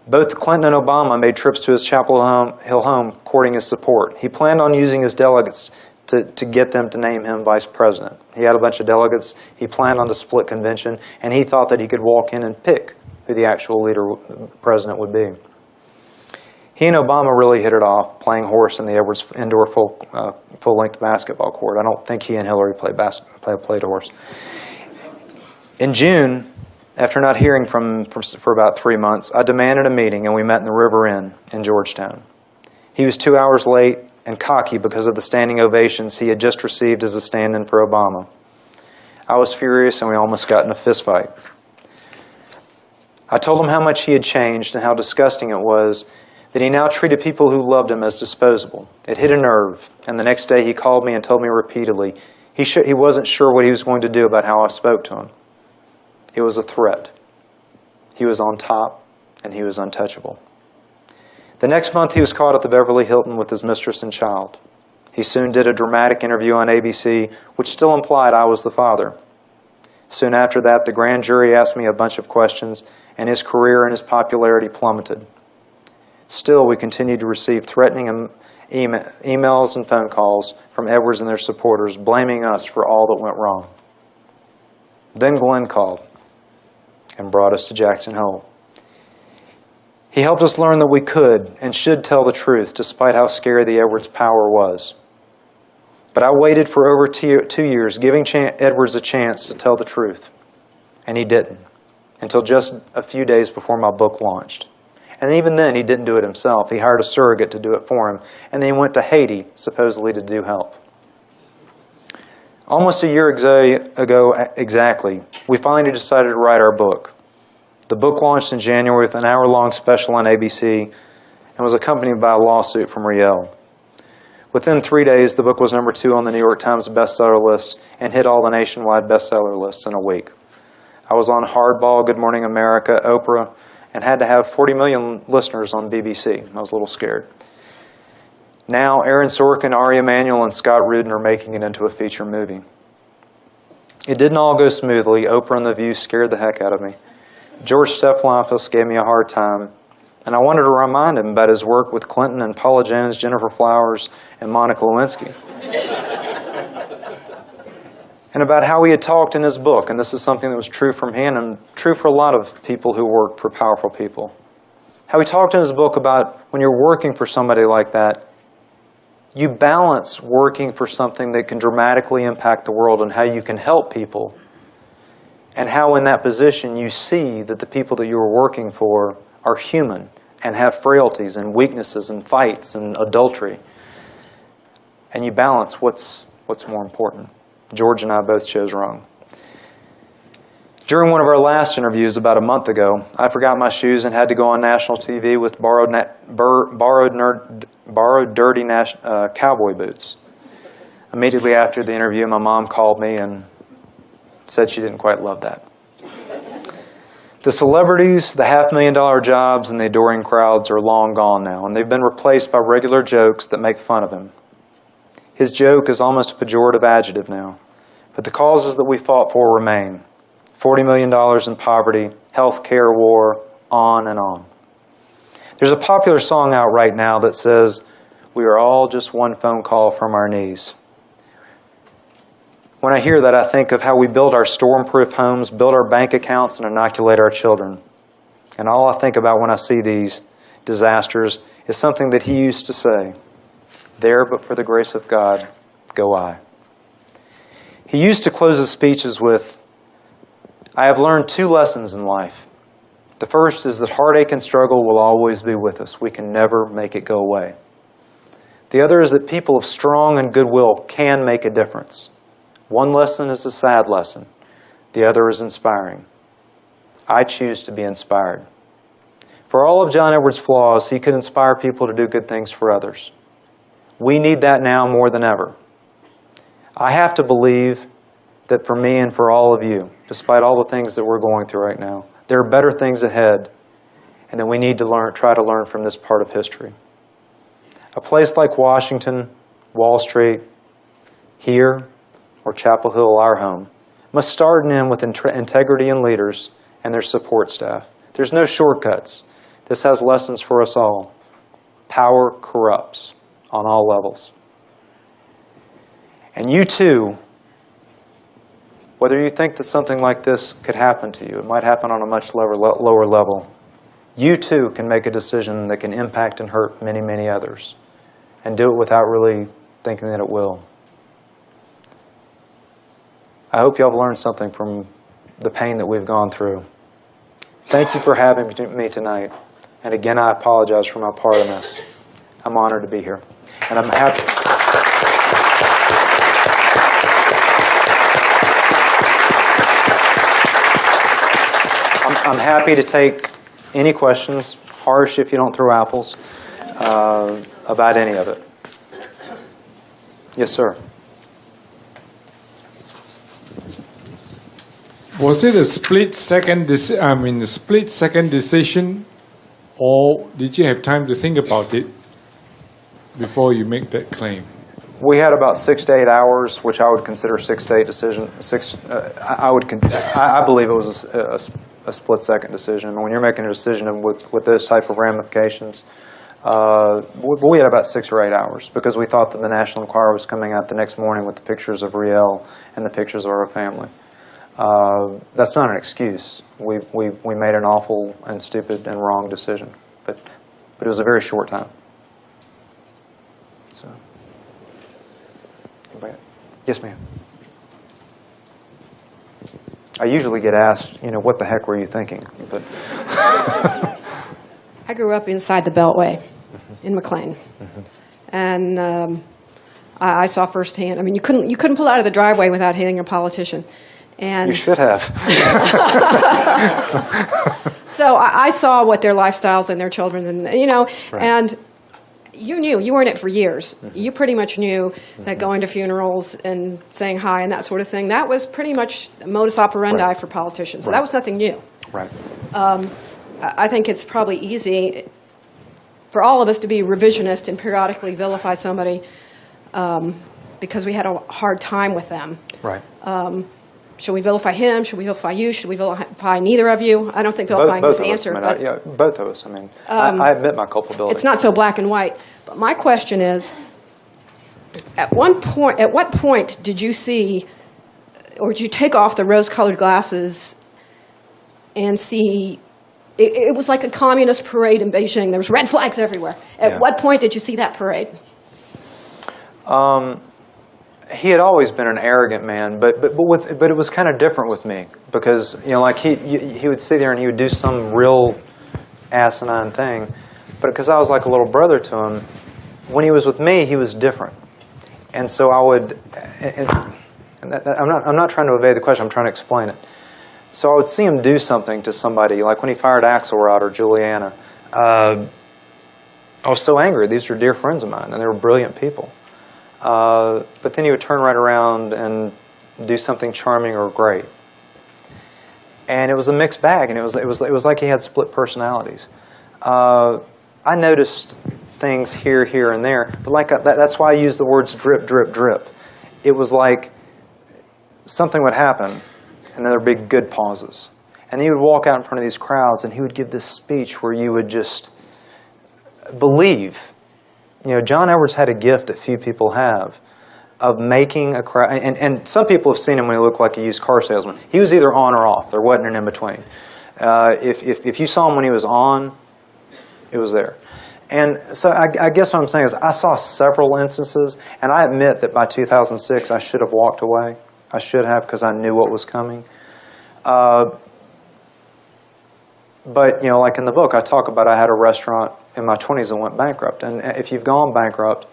A: Both Clinton and Obama made trips to his Chapel Hill home courting his support. He planned on using his delegates to get them to name him vice president. He had a bunch of delegates. He planned on the split convention, and he thought that he could walk in and pick who the actual president would be. He and Obama really hit it off, playing horse in the Edwards indoor full-length basketball court. I don't think he and Hillary played horse. In June, after not hearing from for about 3 months, I demanded a meeting, and we met in the River Inn in Georgetown. He was 2 hours late and cocky because of the standing ovations he had just received as a stand-in for Obama. I was furious, and we almost got in a fistfight. I told him how much he had changed and how disgusting it was that he now treated people who loved him as disposable. It hit a nerve, and the next day he called me and told me repeatedly he wasn't sure what he was going to do about how I spoke to him. It was a threat. He was on top, and he was untouchable. The next month he was caught at the Beverly Hilton with his mistress and child. He soon did a dramatic interview on ABC, which still implied I was the father. Soon after that, the grand jury asked me a bunch of questions, and his career and his popularity plummeted. Still, we continued to receive threatening emails and phone calls from Edwards and their supporters, blaming us for all that went wrong. Then Glenn called and brought us to Jackson Hole. He helped us learn that we could and should tell the truth, despite how scary the Edwards power was. But I waited for over 2 years, giving Edwards a chance to tell the truth. And he didn't, until just a few days before my book launched. And even then, he didn't do it himself. He hired a surrogate to do it for him. And then he went to Haiti, supposedly to do help. Almost a year ago exactly, we finally decided to write our book. The book launched in January with an hour-long special on ABC and was accompanied by a lawsuit from Riel. Within 3 days, the book was number 2 on the New York Times bestseller list and hit all the nationwide bestseller lists in a week. I was on Hardball, Good Morning America, Oprah, and had to have 40 million listeners on BBC. I was a little scared. Now, Aaron Sorkin, Ari Emanuel, and Scott Rudin are making it into a feature movie. It didn't all go smoothly. Oprah and The View scared the heck out of me. George Stephanopoulos gave me a hard time, and I wanted to remind him about his work with Clinton and Paula Jones, Jennifer Flowers, and Monica Lewinsky. And about how he had talked in his book, and this is something that was true from him and true for a lot of people who work for powerful people. How he talked in his book about when you're working for somebody like that, you balance working for something that can dramatically impact the world and how you can help people, and how in that position you see that the people that you are working for are human and have frailties and weaknesses and fights and adultery. And you balance what's more important. George and I both chose wrong. During one of our last interviews about a month ago, I forgot my shoes and had to go on national TV with borrowed dirty cowboy boots. Immediately after the interview, my mom called me and said she didn't quite love that. The celebrities, the $500,000 jobs, and the adoring crowds are long gone now, and they've been replaced by regular jokes that make fun of him. His joke is almost a pejorative adjective now. But the causes that we fought for remain. $40 million in poverty, health care war, on and on. There's a popular song out right now that says, "We are all just one phone call from our knees." When I hear that, I think of how we build our storm-proof homes, build our bank accounts, and inoculate our children. And all I think about when I see these disasters is something that he used to say, "There, but for the grace of God, go I." He used to close his speeches with, "I have learned 2 lessons in life. The first is that heartache and struggle will always be with us. We can never make it go away. The other is that people of strong and goodwill can make a difference. One lesson is a sad lesson. The other is inspiring. I choose to be inspired." For all of John Edwards' flaws, he could inspire people to do good things for others. We need that now more than ever. I have to believe that for me and for all of you, despite all the things that we're going through right now, there are better things ahead, and that we need to try to learn from this part of history. A place like Washington, Wall Street, here, or Chapel Hill, our home, must start and end with integrity and leaders and their support staff. There's no shortcuts. This has lessons for us all. Power corrupts on all levels. And you too, whether you think that something like this could happen to you, it might happen on a much lower level, you too can make a decision that can impact and hurt many, many others, and do it without really thinking that it will. I hope you all have learned something from the pain that we've gone through. Thank you for having me tonight. And again, I apologize for my part in this. I'm honored to be here. And I'm happy. I'm happy to take any questions, harsh if you don't throw apples, about any of it. Yes, sir.
B: Was it a split second decision, or did you have time to think about it before you make that claim?
A: We had about 6 to 8 hours, which I would consider 6 to 8 decision. I believe it was a split-second decision. When you're making a decision with those type of ramifications, we had about 6 or 8 hours because we thought that the National Enquirer was coming out the next morning with the pictures of Riel and the pictures of our family. That's not an excuse. We made an awful and stupid and wrong decision, but it was a very short time. So, yes, ma'am. I usually get asked, what the heck were you thinking? But
C: I grew up inside the Beltway in McLean, and I saw firsthand. I mean, you couldn't pull out of the driveway without hitting a politician. And
A: you should have.
C: So I saw what their lifestyles and their children, and
A: Right.
C: and you were in it for years. You pretty much knew that going to funerals and saying hi and that sort of thing, that was pretty much modus operandi
A: Right.
C: for politicians. So
A: Right.
C: that was nothing new.
A: Right.
C: I think it's probably easy for all of us to be revisionist and periodically vilify somebody because we had a hard time with them.
A: Right.
C: Should we vilify him? Should we vilify you? Should we vilify neither of you? I don't think vilifying is the answer.
A: Both of us. I mean, I admit my culpability.
C: It's not so black and white. But my question is, at what point did you see, or did you take off the rose-colored glasses and see, it was like a communist parade in Beijing. There was red flags everywhere. At what point did you see that parade?
A: He had always been an arrogant man, but it was kind of different with me because like he would sit there and he would do some real asinine thing, but because I was like a little brother to him, when he was with me, he was different, and so I would. I'm not trying to evade the question. I'm trying to explain it. So I would see him do something to somebody, like when he fired Axelrod or Juliana. I was so angry. These were dear friends of mine, and they were brilliant people. But then he would turn right around and do something charming or great, and it was a mixed bag. And it was like he had split personalities. I noticed things here, and there, but that's why I use the words drip, drip, drip. It was like something would happen, and then there'd be good pauses. And then he would walk out in front of these crowds, and he would give this speech where you would just believe. You know, John Edwards had a gift that few people have of making a crowd. And some people have seen him when he looked like a used car salesman. He was either on or off. There wasn't an in-between. If you saw him when he was on, it was there. And so I guess what I'm saying is I saw several instances, and I admit that by 2006 I should have walked away. I should have, because I knew what was coming. But, you know, like in the book, I talk about I had a restaurant in my 20s that went bankrupt. And if you've gone bankrupt,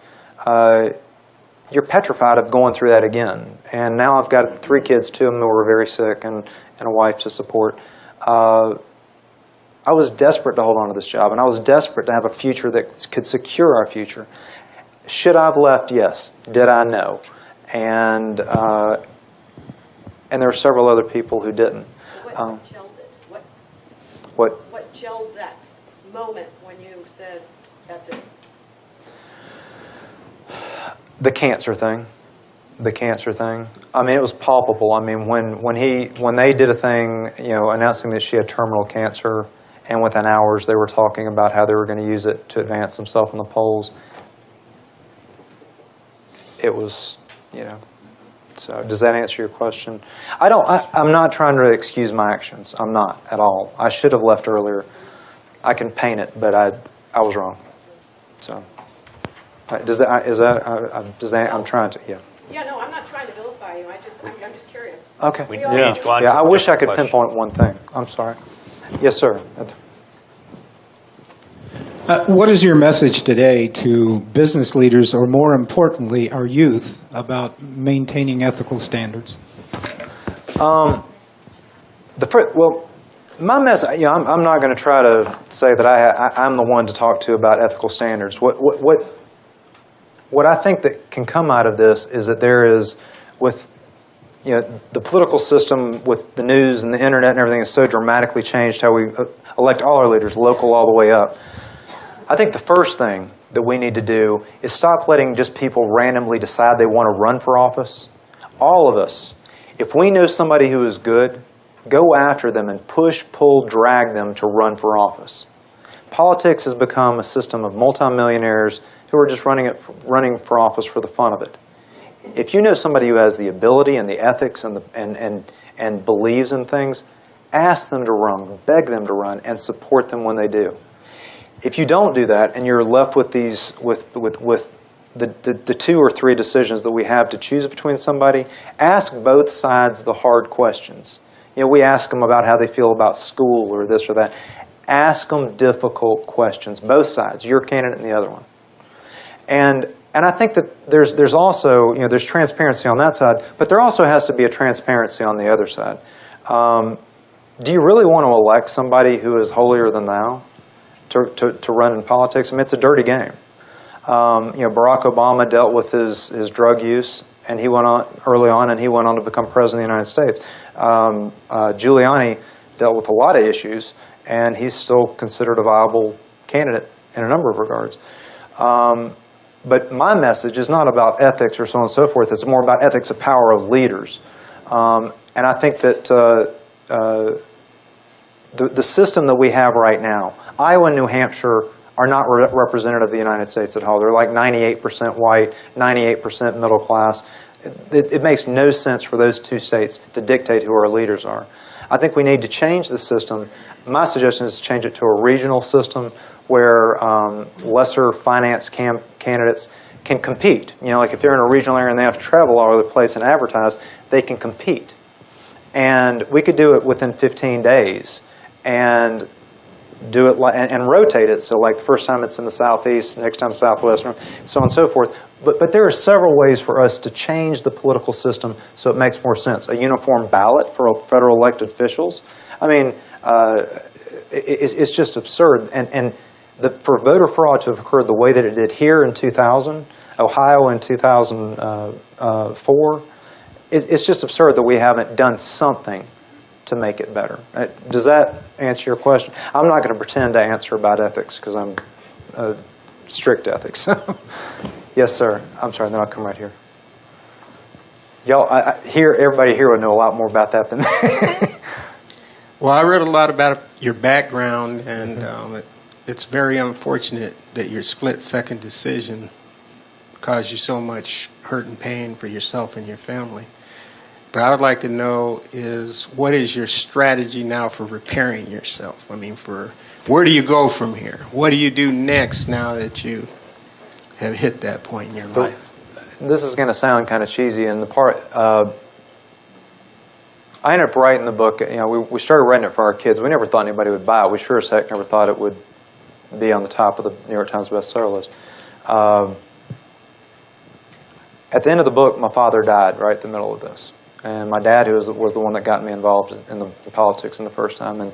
A: you're petrified of going through that again. And now I've got 3 kids, 2 of them who were very sick, and a wife to support. I was desperate to hold on to this job, and I was desperate to have a future that could secure our future. Should I have left? Yes. Did I? No. And there were several other people who didn't.
C: What gelled it? What gelled that moment when you said, that's it?
A: The cancer thing. The cancer thing. I mean, it was palpable. I mean, when they did a thing, you know, announcing that she had terminal cancer, and within hours they were talking about how they were going to use it to advance themselves in the polls. It was, you know. So does that answer your question? I'm not trying to excuse my actions. I'm not at all. I should have left earlier. I can paint it, but I was wrong. So does that I'm trying to, yeah.
C: Yeah, no, I'm not trying to vilify you. I'm just curious.
A: Okay.
D: We
A: Yeah.
D: need to go on to
A: I
D: a
A: wish I
D: different
A: could
D: question.
A: pinpoint one thing. I'm sorry. Yes, sir.
E: What is your message today to business leaders, or more importantly, our youth, about maintaining ethical standards?
A: Well, my message, you know, I'm not going to try to say that I'm the one to talk to about ethical standards. What I think that can come out of this is that there is, with, you know, the political system, with the news and the internet and everything, has so dramatically changed how we elect all our leaders, local all the way up. I think the first thing that we need to do is stop letting just people randomly decide they want to run for office. All of us, if we know somebody who is good, go after them and push, pull, drag them to run for office. Politics has become a system of multimillionaires who are just running for office for the fun of it. If you know somebody who has the ability and the ethics and believes in things, ask them to run, beg them to run, and support them when they do. If you don't do that, and you're left with these with the 2 or 3 decisions that we have to choose between somebody, ask both sides the hard questions. You know, we ask them about how they feel about school or this or that. Ask them difficult questions, both sides, your candidate and the other one. And I think that there's also, you know, there's transparency on that side, but there also has to be a transparency on the other side. Do you really want to elect somebody who is holier than thou to run in politics? I mean, it's a dirty game. You know, Barack Obama dealt with his drug use, and he went on early on, and he went on to become president of the United States. Giuliani dealt with a lot of issues, and he's still considered a viable candidate in a number of regards. But my message is not about ethics or so on and so forth. It's more about ethics of power of leaders. And I think that the system that we have right now, Iowa and New Hampshire are not representative of the United States at all. They're like 98% white, 98% middle class. It makes no sense for those 2 states to dictate who our leaders are. I think we need to change the system. My suggestion is to change it to a regional system where lesser finance candidates can compete. You know, like if they're in a regional area and they have to travel all over the place and advertise, they can compete. And we could do it within 15 days and do it and rotate it. So like the first time it's in the southeast, next time southwest, so on and so forth. But there are several ways for us to change the political system so it makes more sense. A uniform ballot for federal elected officials. I mean, it's just absurd. And for voter fraud to have occurred the way that it did here in 2000, Ohio in 2004, it's just absurd that we haven't done something to make it better. Does that answer your question? I'm not going to pretend to answer about ethics because I'm strict ethics. Yes, sir. I'm sorry, then I'll come right here. Y'all, everybody here would know a lot more about that than me.
D: Well, I read a lot about your background, and it's very unfortunate that your split-second decision caused you so much hurt and pain for yourself and your family. But I would like to know what is your strategy now for repairing yourself? I mean, where do you go from here? What do you do next now that you have hit that point in your life?
A: This is going to sound kind of cheesy, and I ended up writing the book. We started writing it for our kids. We never thought anybody would buy it. We sure as heck never thought it would be on the top of the New York Times bestseller list. At the end of the book, my father died right in the middle of this. And my dad, who was the one that got me involved in the politics in the first time. And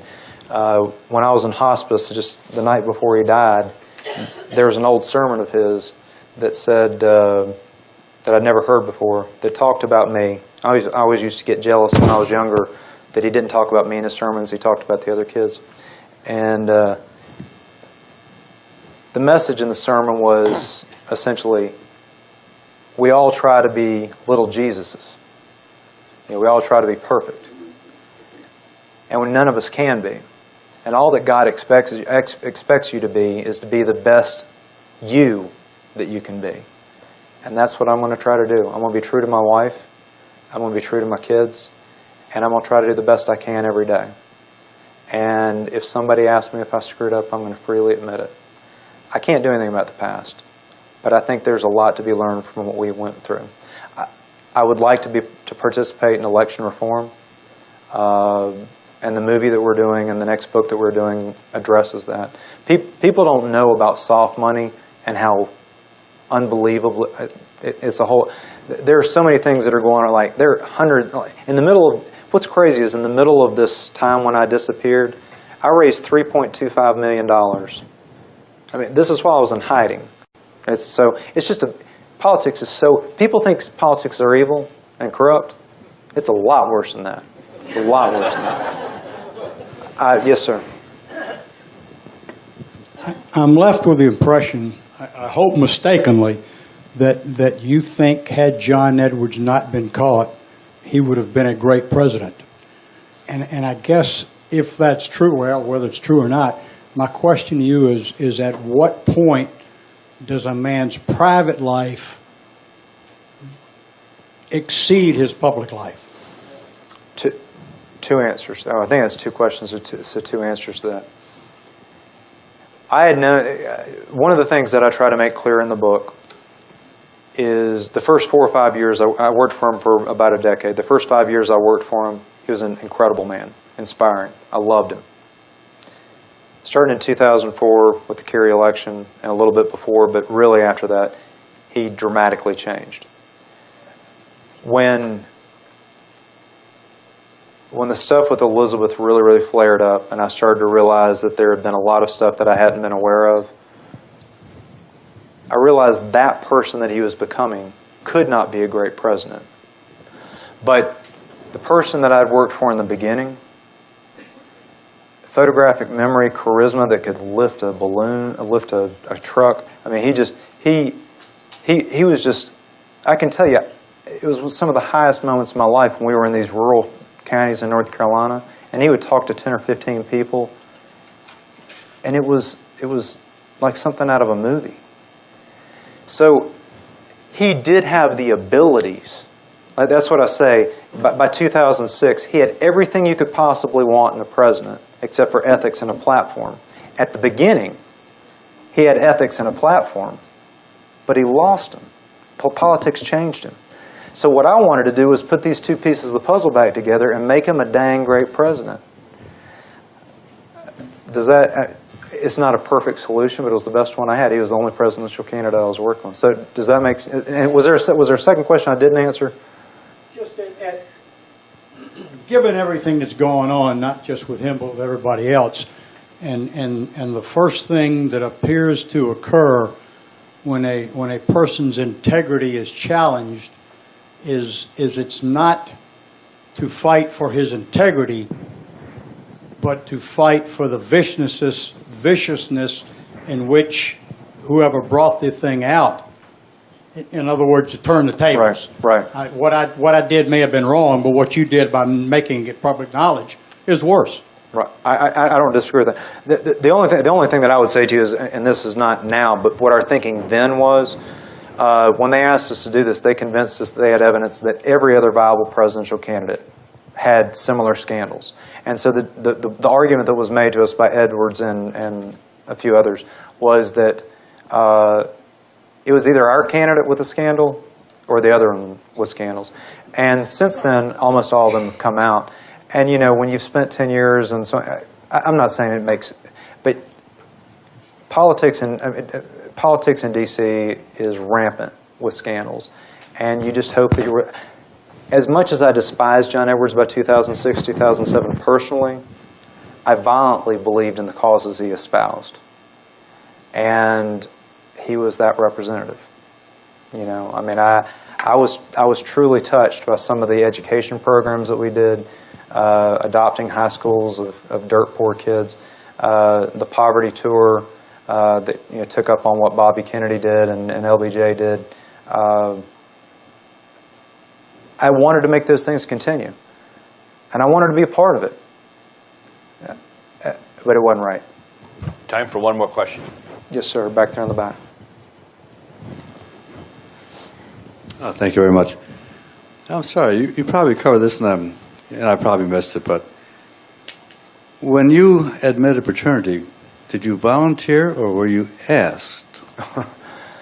A: when I was in hospice, just the night before he died, there was an old sermon of his that said, that I'd never heard before, that talked about me. I always used to get jealous when I was younger that he didn't talk about me in his sermons. He talked about the other kids. And the message in the sermon was essentially, we all try to be little Jesuses. We all try to be perfect. And when none of us can be. And all that God expects you to be is to be the best you that you can be. And that's what I'm going to try to do. I'm going to be true to my wife. I'm going to be true to my kids. And I'm going to try to do the best I can every day. And if somebody asks me if I screwed up, I'm going to freely admit it. I can't do anything about the past. But I think there's a lot to be learned from what we went through. I would like to participate in election reform. And the movie that we're doing and the next book that we're doing addresses that. People don't know about soft money and how unbelievable it's a whole. There are so many things that are going on. Like there are hundreds. In the middle of what's crazy is in the middle of this time when I disappeared, I raised $3.25 million. I mean, this is while I was in hiding. It's just politics is so. People think politics are evil and corrupt. It's a lot worse than that. It's a lot worse than that. Yes, sir.
F: I'm left with the impression, I hope mistakenly, that you think had John Edwards not been caught, he would have been a great president. And I guess if that's true, well, whether it's true or not, my question to you is at what point does a man's private life exceed his public life?
A: Two answers. Oh, I think that's two questions, so two answers to that. I had known, one of the things that I try to make clear in the book is the first 4 or 5 years, I worked for him for about a decade. The first 5 years I worked for him, he was an incredible man, inspiring. I loved him. Starting in 2004 with the Kerry election and a little bit before, but really after that, he dramatically changed. When the stuff with Elizabeth really flared up and I started to realize that there had been a lot of stuff that I hadn't been aware of, I realized that person that he was becoming could not be a great president. But the person that I'd worked for in the beginning, photographic memory, charisma that could lift a balloon, lift a truck. I mean, he was just, I can tell you, it was some of the highest moments of my life when we were in these rural counties in North Carolina, and he would talk to 10 or 15 people, and it was like something out of a movie. So he did have the abilities. Like that's what I say. By 2006, he had everything you could possibly want in a president, except for ethics and a platform. At the beginning, he had ethics and a platform, but he lost them. Politics changed him. So what I wanted to do was put these two pieces of the puzzle back together and make him a dang great president. It's not a perfect solution, but it was the best one I had. He was the only presidential candidate I was working on. So does that make sense? And was there a second question I didn't answer?
F: Just given everything that's going on, not just with him, but with everybody else, and the first thing that appears to occur when a person's integrity is challenged is it's not to fight for his integrity, but to fight for the viciousness in which whoever brought the thing out In other words, to turn the tables.
A: Right.
F: What I did may have been wrong, but what you did by making it public knowledge is worse.
A: Right. I don't disagree with that. The only thing that I would say to you is, and this is not now, but what our thinking then was, when they asked us to do this, they convinced us that they had evidence that every other viable presidential candidate had similar scandals. And so the argument that was made to us by Edwards and a few others was that it was either our candidate with a scandal or the other one with scandals. And since then, almost all of them have come out. And, you know, when you've spent 10 years and so, I'm not saying it makes, but politics in D.C. is rampant with scandals. And you just hope that you're, as much as I despise John Edwards by 2006, 2007 personally, I violently believed in the causes he espoused. And he was that representative. You know, I mean, I was truly touched by some of the education programs that we did, adopting high schools of dirt poor kids, the poverty tour that, you know, took up on what Bobby Kennedy did and LBJ did. I wanted to make those things continue, and I wanted to be a part of it, but it wasn't right.
G: Time for one more question.
A: Yes, sir. Back there in the back.
H: Thank you very much. I'm sorry, you probably covered this, and I probably missed it, but when you admitted paternity, did you volunteer or were you asked?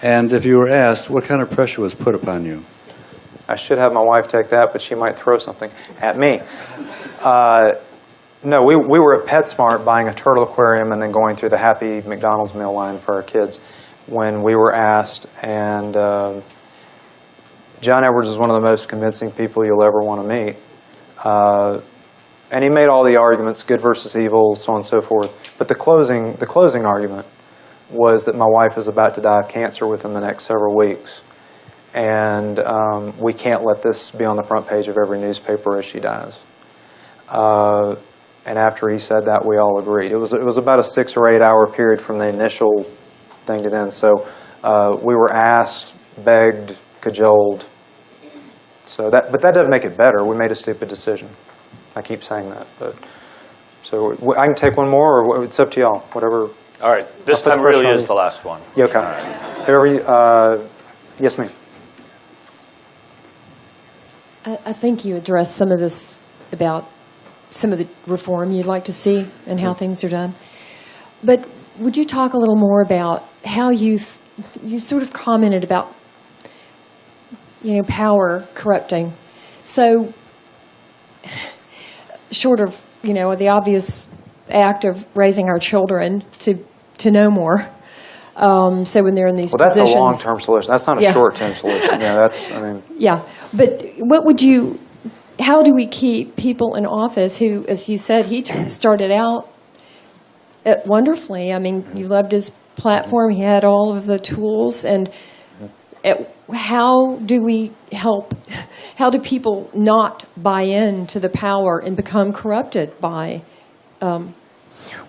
H: And if you were asked, what kind of pressure was put upon you?
A: I should have my wife take that, but she might throw something at me. No, we were at PetSmart buying a turtle aquarium and then going through the Happy McDonald's meal line for our kids when we were asked. And John Edwards is one of the most convincing people you'll ever want to meet. And he made all the arguments, good versus evil, so on and so forth. But the closing argument was that my wife is about to die of cancer within the next several weeks. And we can't let this be on the front page of every newspaper as she dies. And after he said that, we all agreed. It was about a 6 or 8 hour period from the initial thing to then. So we were asked, begged, cajoled. But that doesn't make it better. We made a stupid decision. I keep saying that. But so I can take one more, or it's up to y'all. Whatever.
G: All right. This time really is the last one.
A: Yeah, okay. Whoever you, yes, ma'am.
I: I think you addressed some of this about some of the reform you'd like to see and how things are done. But would you talk a little more about how you sort of commented about, you know, power corrupting? So short of, you know, the obvious act of raising our children to know more. So when they're in these
A: positions.
I: Well,
A: that's a long-term solution. That's not a short-term solution. Yeah, that's, I mean.
I: Yeah, but how do we keep people in office who, as you said, he started out wonderfully. I mean, you loved his platform. He had all of the tools. And how do we help, how do people not buy into the power and become corrupted by it all?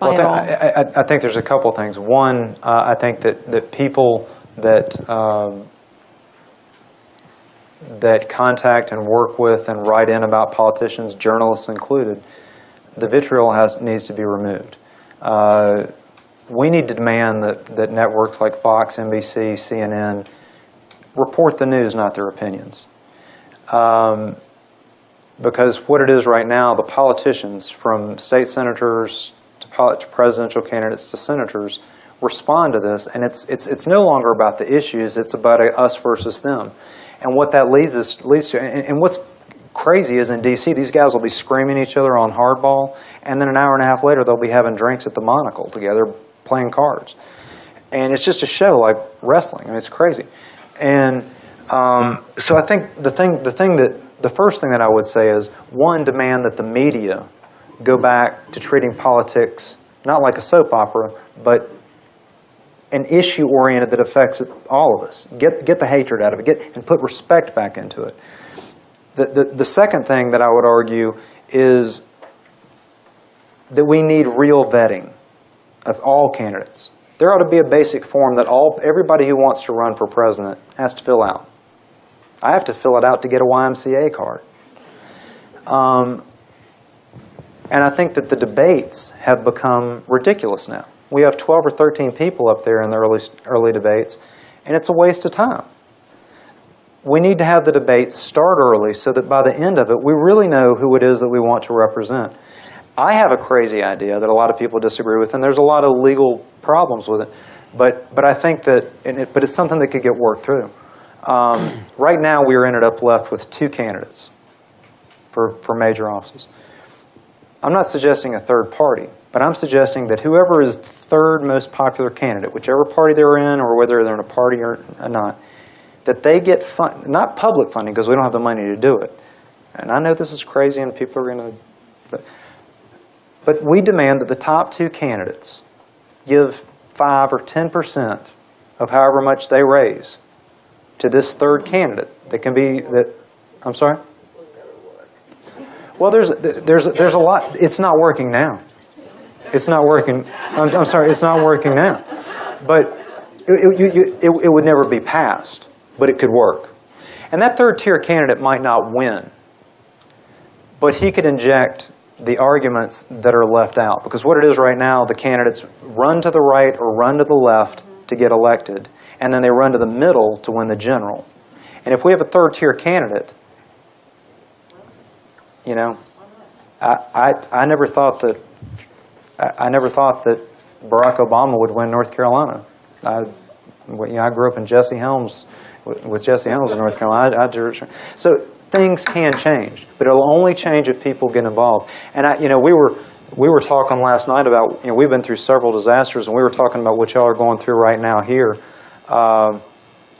A: I think there's a couple things. One, I think that people that contact and work with and write in about politicians, journalists included, the vitriol needs to be removed. We need to demand that networks like Fox, NBC, CNN report the news, not their opinions. Because what it is right now, the politicians, from state senators to presidential candidates to senators, respond to this, and it's no longer about the issues, it's about us versus them. And what that leads to, and what's crazy is in D.C., these guys will be screaming at each other on hardball, and then an hour and a half later they'll be having drinks at the Monocle together playing cards. And it's just a show like wrestling. I mean, it's crazy. And so I think the first thing that I would say is, one, demand that the media go back to treating politics not like a soap opera, but an issue-oriented that affects all of us. Get the hatred out of it, and put respect back into it. The second thing that I would argue is that we need real vetting of all candidates. There ought to be a basic form that everybody who wants to run for president has to fill out. I have to fill it out to get a YMCA card. And I think that the debates have become ridiculous now. We have 12 or 13 people up there in the early debates, and it's a waste of time. We need to have the debates start early so that by the end of it, we really know who it is that we want to represent. I have a crazy idea that a lot of people disagree with, and there's a lot of legal problems with it. But I think that, but it's something that could get worked through. Right now, we are ended up left with 2 candidates for major offices. I'm not suggesting a third party, but I'm suggesting that whoever is the third most popular candidate, whichever party they're in or whether they're in a party or not, that they get not public funding because we don't have the money to do it. And I know this is crazy and people are going to... But we demand that the top 2 candidates give 5 or 10% of however much they raise to this third candidate. That can be that. I'm sorry. Well, there's a lot. It's not working now. It's not working. I'm sorry. It's not working now. But it would never be passed. But it could work. And that third tier candidate might not win. But he could inject the arguments that are left out. Because what it is right now, the candidates run to the right or run to the left to get elected. And then they run to the middle to win the general. And if we have a third tier candidate, you know, I never thought that Barack Obama would win North Carolina. I grew up in Jesse Helms, with Jesse Helms in North Carolina. So things can change, but it'll only change if people get involved. And we were talking last night about, we've been through several disasters, and we were talking about what y'all are going through right now here. I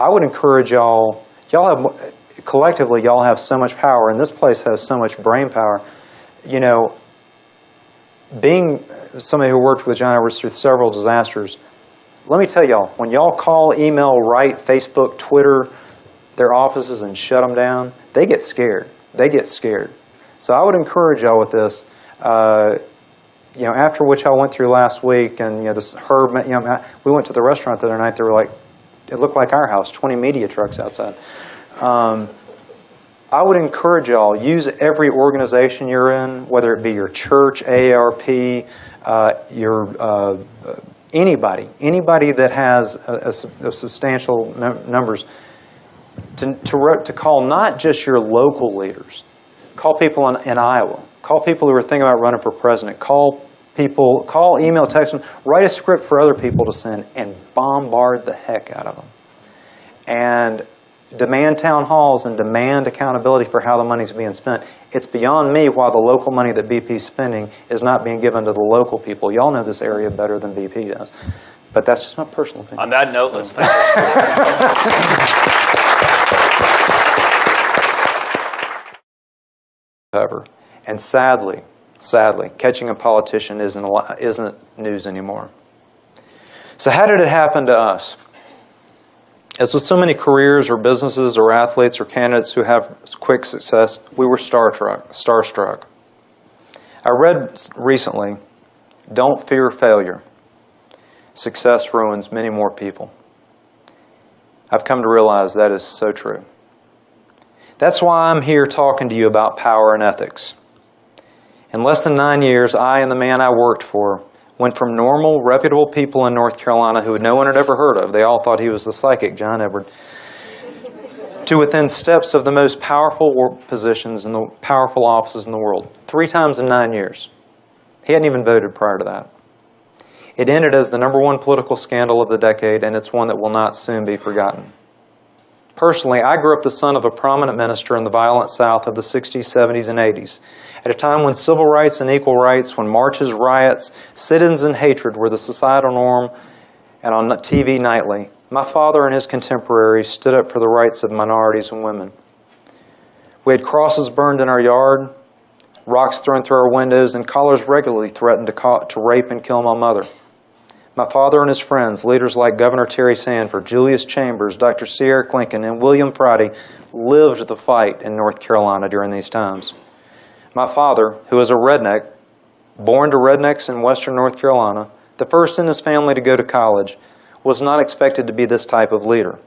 A: would encourage y'all have. Collectively, y'all have so much power, and this place has so much brain power. You know, being somebody who worked with John Edwards through several disasters, let me tell y'all, when y'all call, email, write, Facebook, Twitter, their offices and shut them down, they get scared. They get scared. So I would encourage y'all with this. After what y'all went through last week, and this Herb, we went to the restaurant the other night. They were like, it looked like our house, 20 media trucks outside. I would encourage y'all, use every organization you're in, whether it be your church, AARP, anybody that has a substantial numbers, to call not just your local leaders. Call people in Iowa. Call people who are thinking about running for president. Call, email, text them. Write a script for other people to send and bombard the heck out of them. And demand town halls and demand accountability for how the money's being spent. It's beyond me why the local money that BP's spending is not being given to the local people. Y'all know this area better than BP does. But that's just my personal opinion.
G: On that note, let's thank
A: Ever. And sadly, catching a politician isn't news anymore. So how did it happen to us? As with so many careers or businesses or athletes or candidates who have quick success, we were starstruck. I read recently, "Don't fear failure. Success ruins many more people." I've come to realize that is so true. That's why I'm here talking to you about power and ethics. In less than 9 years, I and the man I worked for went from normal, reputable people in North Carolina who no one had ever heard of, they all thought he was the psychic John Edward, to within steps of the most powerful positions and the powerful offices in the world. 3 times in 9 years. He hadn't even voted prior to that. It ended as the #1 political scandal of the decade, and it's one that will not soon be forgotten. Personally, I grew up the son of a prominent minister in the violent South of the 60s, 70s, and 80s, at a time when civil rights and equal rights, when marches, riots, sit-ins, and hatred were the societal norm and on TV nightly. My father and his contemporaries stood up for the rights of minorities and women. We had crosses burned in our yard, rocks thrown through our windows, and callers regularly threatened to rape and kill my mother. My father and his friends, leaders like Governor Terry Sanford, Julius Chambers, Dr. C. Eric Lincoln, and William Friday, lived the fight in North Carolina during these times. My father, who was a redneck, born to rednecks in western North Carolina, the first in his family to go to college, was not expected to be this type of leader,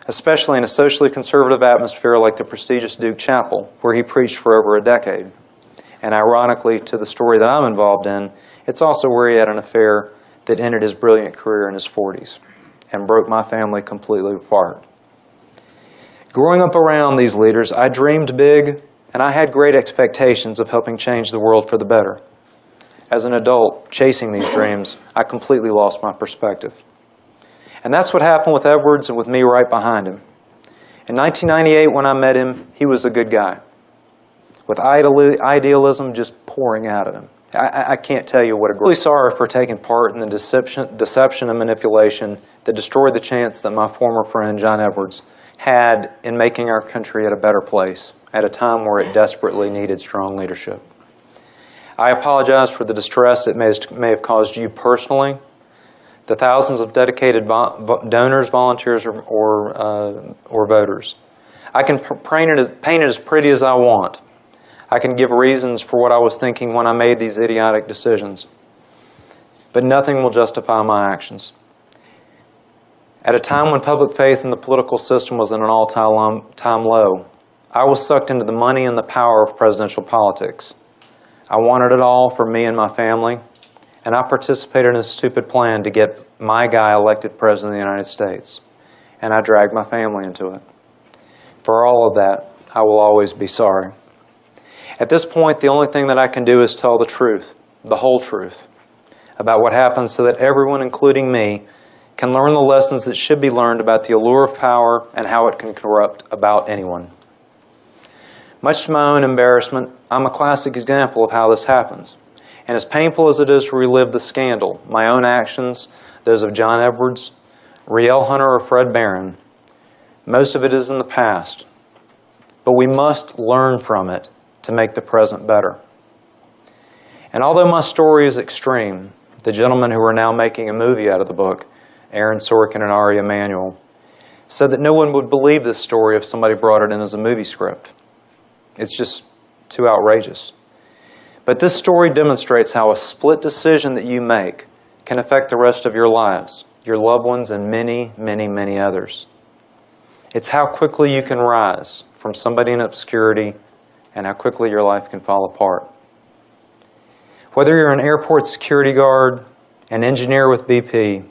A: especially in a socially conservative atmosphere like the prestigious Duke Chapel, where he preached for over a decade. And ironically, to the story that I'm involved in, it's also where he had an affair that ended his brilliant career in his 40s and broke my family completely apart. Growing up around these leaders, I dreamed big, and I had great expectations of helping change the world for the better. As an adult, chasing these dreams, I completely lost my perspective. And that's what happened with Edwards and with me right behind him. In 1998, when I met him, he was a good guy, with idealism just pouring out of him. I can't tell you what a great... I'm really sorry for taking part in the deception and manipulation that destroyed the chance that my former friend, John Edwards, had in making our country a better place at a time where it desperately needed strong leadership. I apologize for the distress it may have caused you personally, the thousands of dedicated donors, volunteers, or voters. I can paint it as pretty as I want. I can give reasons for what I was thinking when I made these idiotic decisions. But nothing will justify my actions. At a time when public faith in the political system was at an all-time low, I was sucked into the money and the power of presidential politics. I wanted it all for me and my family, and I participated in a stupid plan to get my guy elected President of the United States, and I dragged my family into it. For all of that, I will always be sorry. At this point, the only thing that I can do is tell the truth, the whole truth, about what happened so that everyone, including me, can learn the lessons that should be learned about the allure of power and how it can corrupt about anyone. Much to my own embarrassment, I'm a classic example of how this happens. And as painful as it is to relive the scandal, my own actions, those of John Edwards, Riel Hunter, or Fred Barron, most of it is in the past. But we must learn from it to make the present better. And although my story is extreme, the gentlemen who are now making a movie out of the book, Aaron Sorkin and Ari Emanuel, said that no one would believe this story if somebody brought it in as a movie script. It's just too outrageous. But this story demonstrates how a split decision that you make can affect the rest of your lives, your loved ones, and many, many, many others. It's how quickly you can rise from somebody in obscurity and how quickly your life can fall apart. Whether you're an airport security guard, an engineer with BP,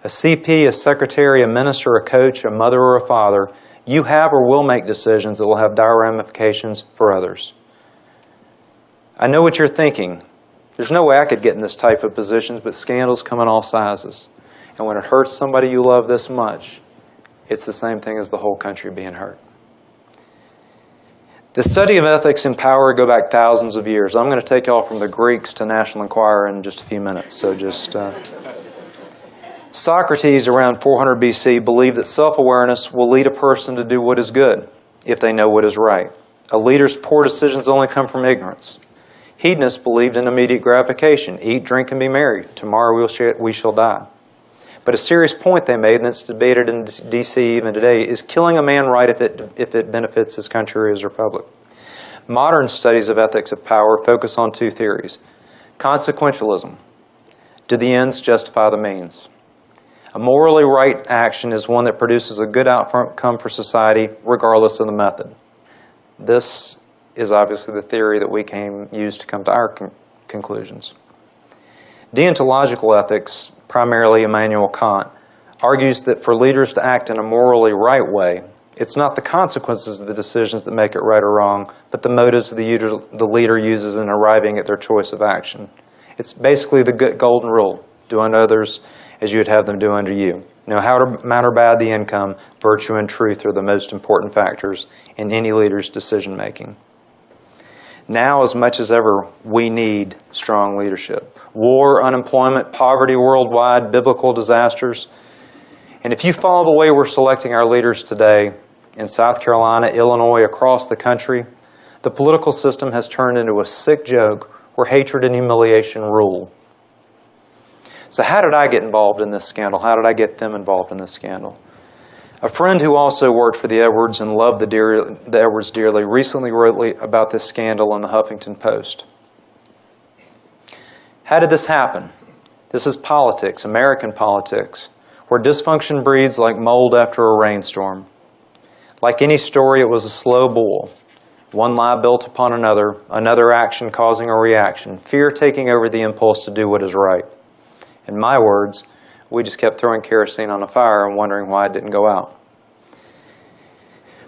A: a CP, a secretary, a minister, a coach, a mother, or a father, you have or will make decisions that will have dire ramifications for others. I know what you're thinking. There's no way I could get in this type of positions, but scandals come in all sizes. And when it hurts somebody you love this much, it's the same thing as the whole country being hurt. The study of ethics and power go back thousands of years. I'm going to take you all from the Greeks to National Enquirer in just a few minutes. So Socrates, around 400 BC, believed that self-awareness will lead a person to do what is good if they know what is right. A leader's poor decisions only come from ignorance. Hedonists believed in immediate gratification. Eat, drink, and be merry. Tomorrow we shall die. But a serious point they made, and it's debated in D.C. even today, is killing a man right if it benefits his country or his republic. Modern studies of ethics of power focus on two theories. Consequentialism. Do the ends justify the means? A morally right action is one that produces a good outcome for society regardless of the method. This is obviously the theory that we use to come to our conclusions. Deontological ethics, primarily Immanuel Kant, argues that for leaders to act in a morally right way, it's not the consequences of the decisions that make it right or wrong, but the motives the leader uses in arriving at their choice of action. It's basically the golden rule: do unto others as you would have them do unto you. No matter bad the income, virtue and truth are the most important factors in any leader's decision-making. Now, as much as ever, we need strong leadership. War, unemployment, poverty worldwide, biblical disasters. And if you follow the way we're selecting our leaders today, in South Carolina, Illinois, across the country, the political system has turned into a sick joke where hatred and humiliation rule. So how did I get involved in this scandal? How did I get them involved in this scandal? A friend who also worked for the Edwards and loved the Edwards dearly recently wrote about this scandal in the Huffington Post. How did this happen? This is politics, American politics, where dysfunction breeds like mold after a rainstorm. Like any story, it was a slow boil. One lie built upon another, another action causing a reaction, fear taking over the impulse to do what is right. In my words, we just kept throwing kerosene on a fire and wondering why it didn't go out.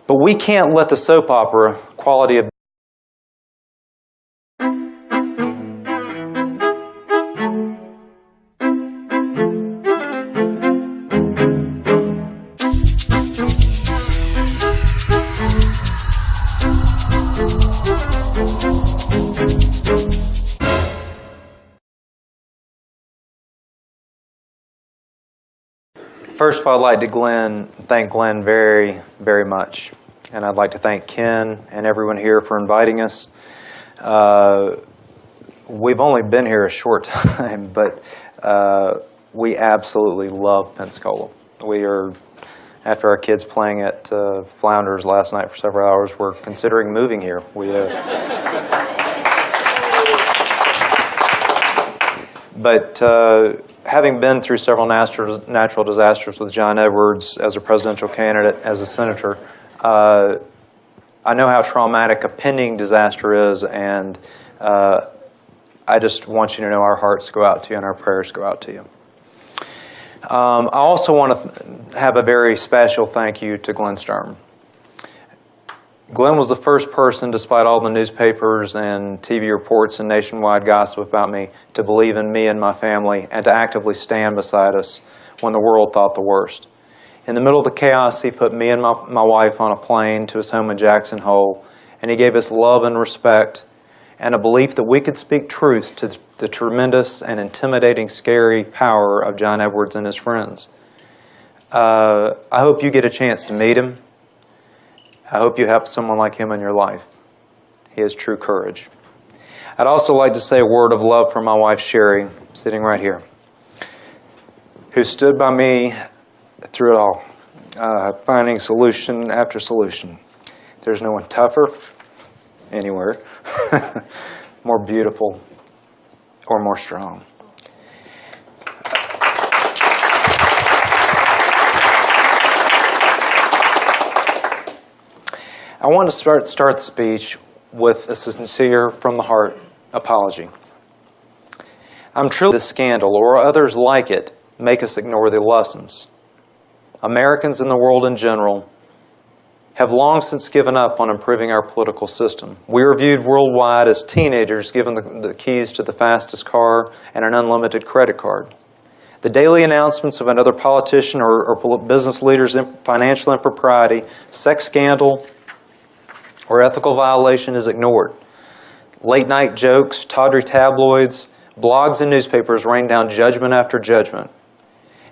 A: But we can't let the soap opera quality of First of all, I'd like to thank Glenn very, very much. And I'd like to thank Ken and everyone here for inviting us. We've only been here a short time, but we absolutely love Pensacola. We are, after our kids playing at Flounders last night for several hours, we're considering moving here. But having been through several natural disasters with John Edwards as a presidential candidate, as a senator, I know how traumatic a pending disaster is, and I just want you to know our hearts go out to you and our prayers go out to you. I also want to have a very special thank you to Glenn Sturm. Glenn was the first person, despite all the newspapers and TV reports and nationwide gossip about me, to believe in me and my family and to actively stand beside us when the world thought the worst. In the middle of the chaos, he put me and my wife on a plane to his home in Jackson Hole, and he gave us love and respect and a belief that we could speak truth to the tremendous and intimidating, scary power of John Edwards and his friends. I hope you get a chance to meet him. I hope you have someone like him in your life. He has true courage. I'd also like to say a word of love for my wife, Sherry, sitting right here, who stood by me through it all, finding solution after solution. There's no one tougher anywhere, more beautiful, or more strong. I want to start the speech with a sincere, from the heart apology. I'm truly this scandal, or others like it, make us ignore the lessons. Americans and the world in general have long since given up on improving our political system. We are viewed worldwide as teenagers given the keys to the fastest car and an unlimited credit card. The daily announcements of another politician or business leader's financial impropriety, sex scandal, or ethical violation is ignored. Late-night jokes, tawdry tabloids, blogs and newspapers rain down judgment after judgment.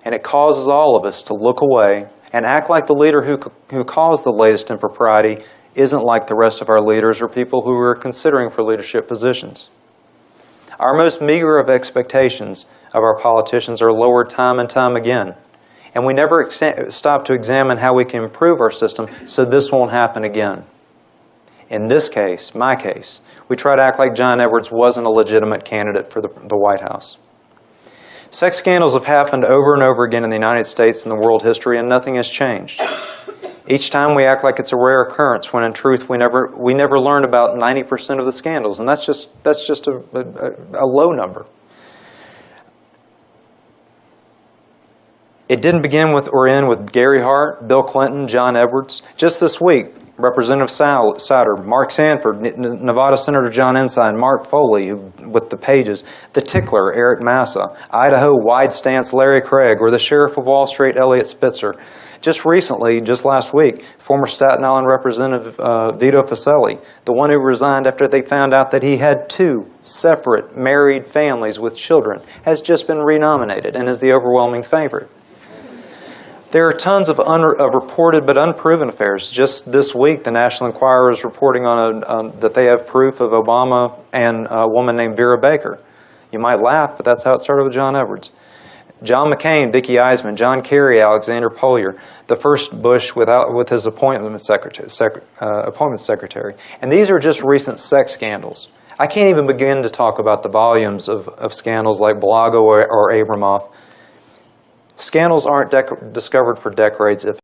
A: And it causes all of us to look away and act like the leader who caused the latest impropriety isn't like the rest of our leaders or people who are considering for leadership positions. Our most meager of expectations of our politicians are lowered time and time again. And we never stop to examine how we can improve our system so this won't happen again. In this case, my case, we try to act like John Edwards wasn't a legitimate candidate for the White House. Sex scandals have happened over and over again in the United States and the world history, and nothing has changed. Each time we act like it's a rare occurrence, when in truth we never learn about 90% of the scandals, and that's just a low number. It didn't begin with or end with Gary Hart, Bill Clinton, John Edwards. Just this week, Representative Souder, Mark Sanford, Nevada Senator John Ensign, Mark Foley with the Pages, the Tickler, Eric Massa, Idaho Wide Stance Larry Craig, or the Sheriff of Wall Street, Elliot Spitzer. Just recently, just last week, former Staten Island Representative Vito Fossely, the one who resigned after they found out that he had 2 separate married families with children, has just been renominated and is the overwhelming favorite. There are tons of reported but unproven affairs. Just this week, the National Enquirer is reporting that they have proof of Obama and a woman named Vera Baker. You might laugh, but that's how it started with John Edwards. John McCain, Vicky Eisman, John Kerry, Alexander Polier, the first Bush with his appointment secretary. And these are just recent sex scandals. I can't even begin to talk about the volumes of scandals like Balago or Abramoff. Scandals aren't discovered for decades if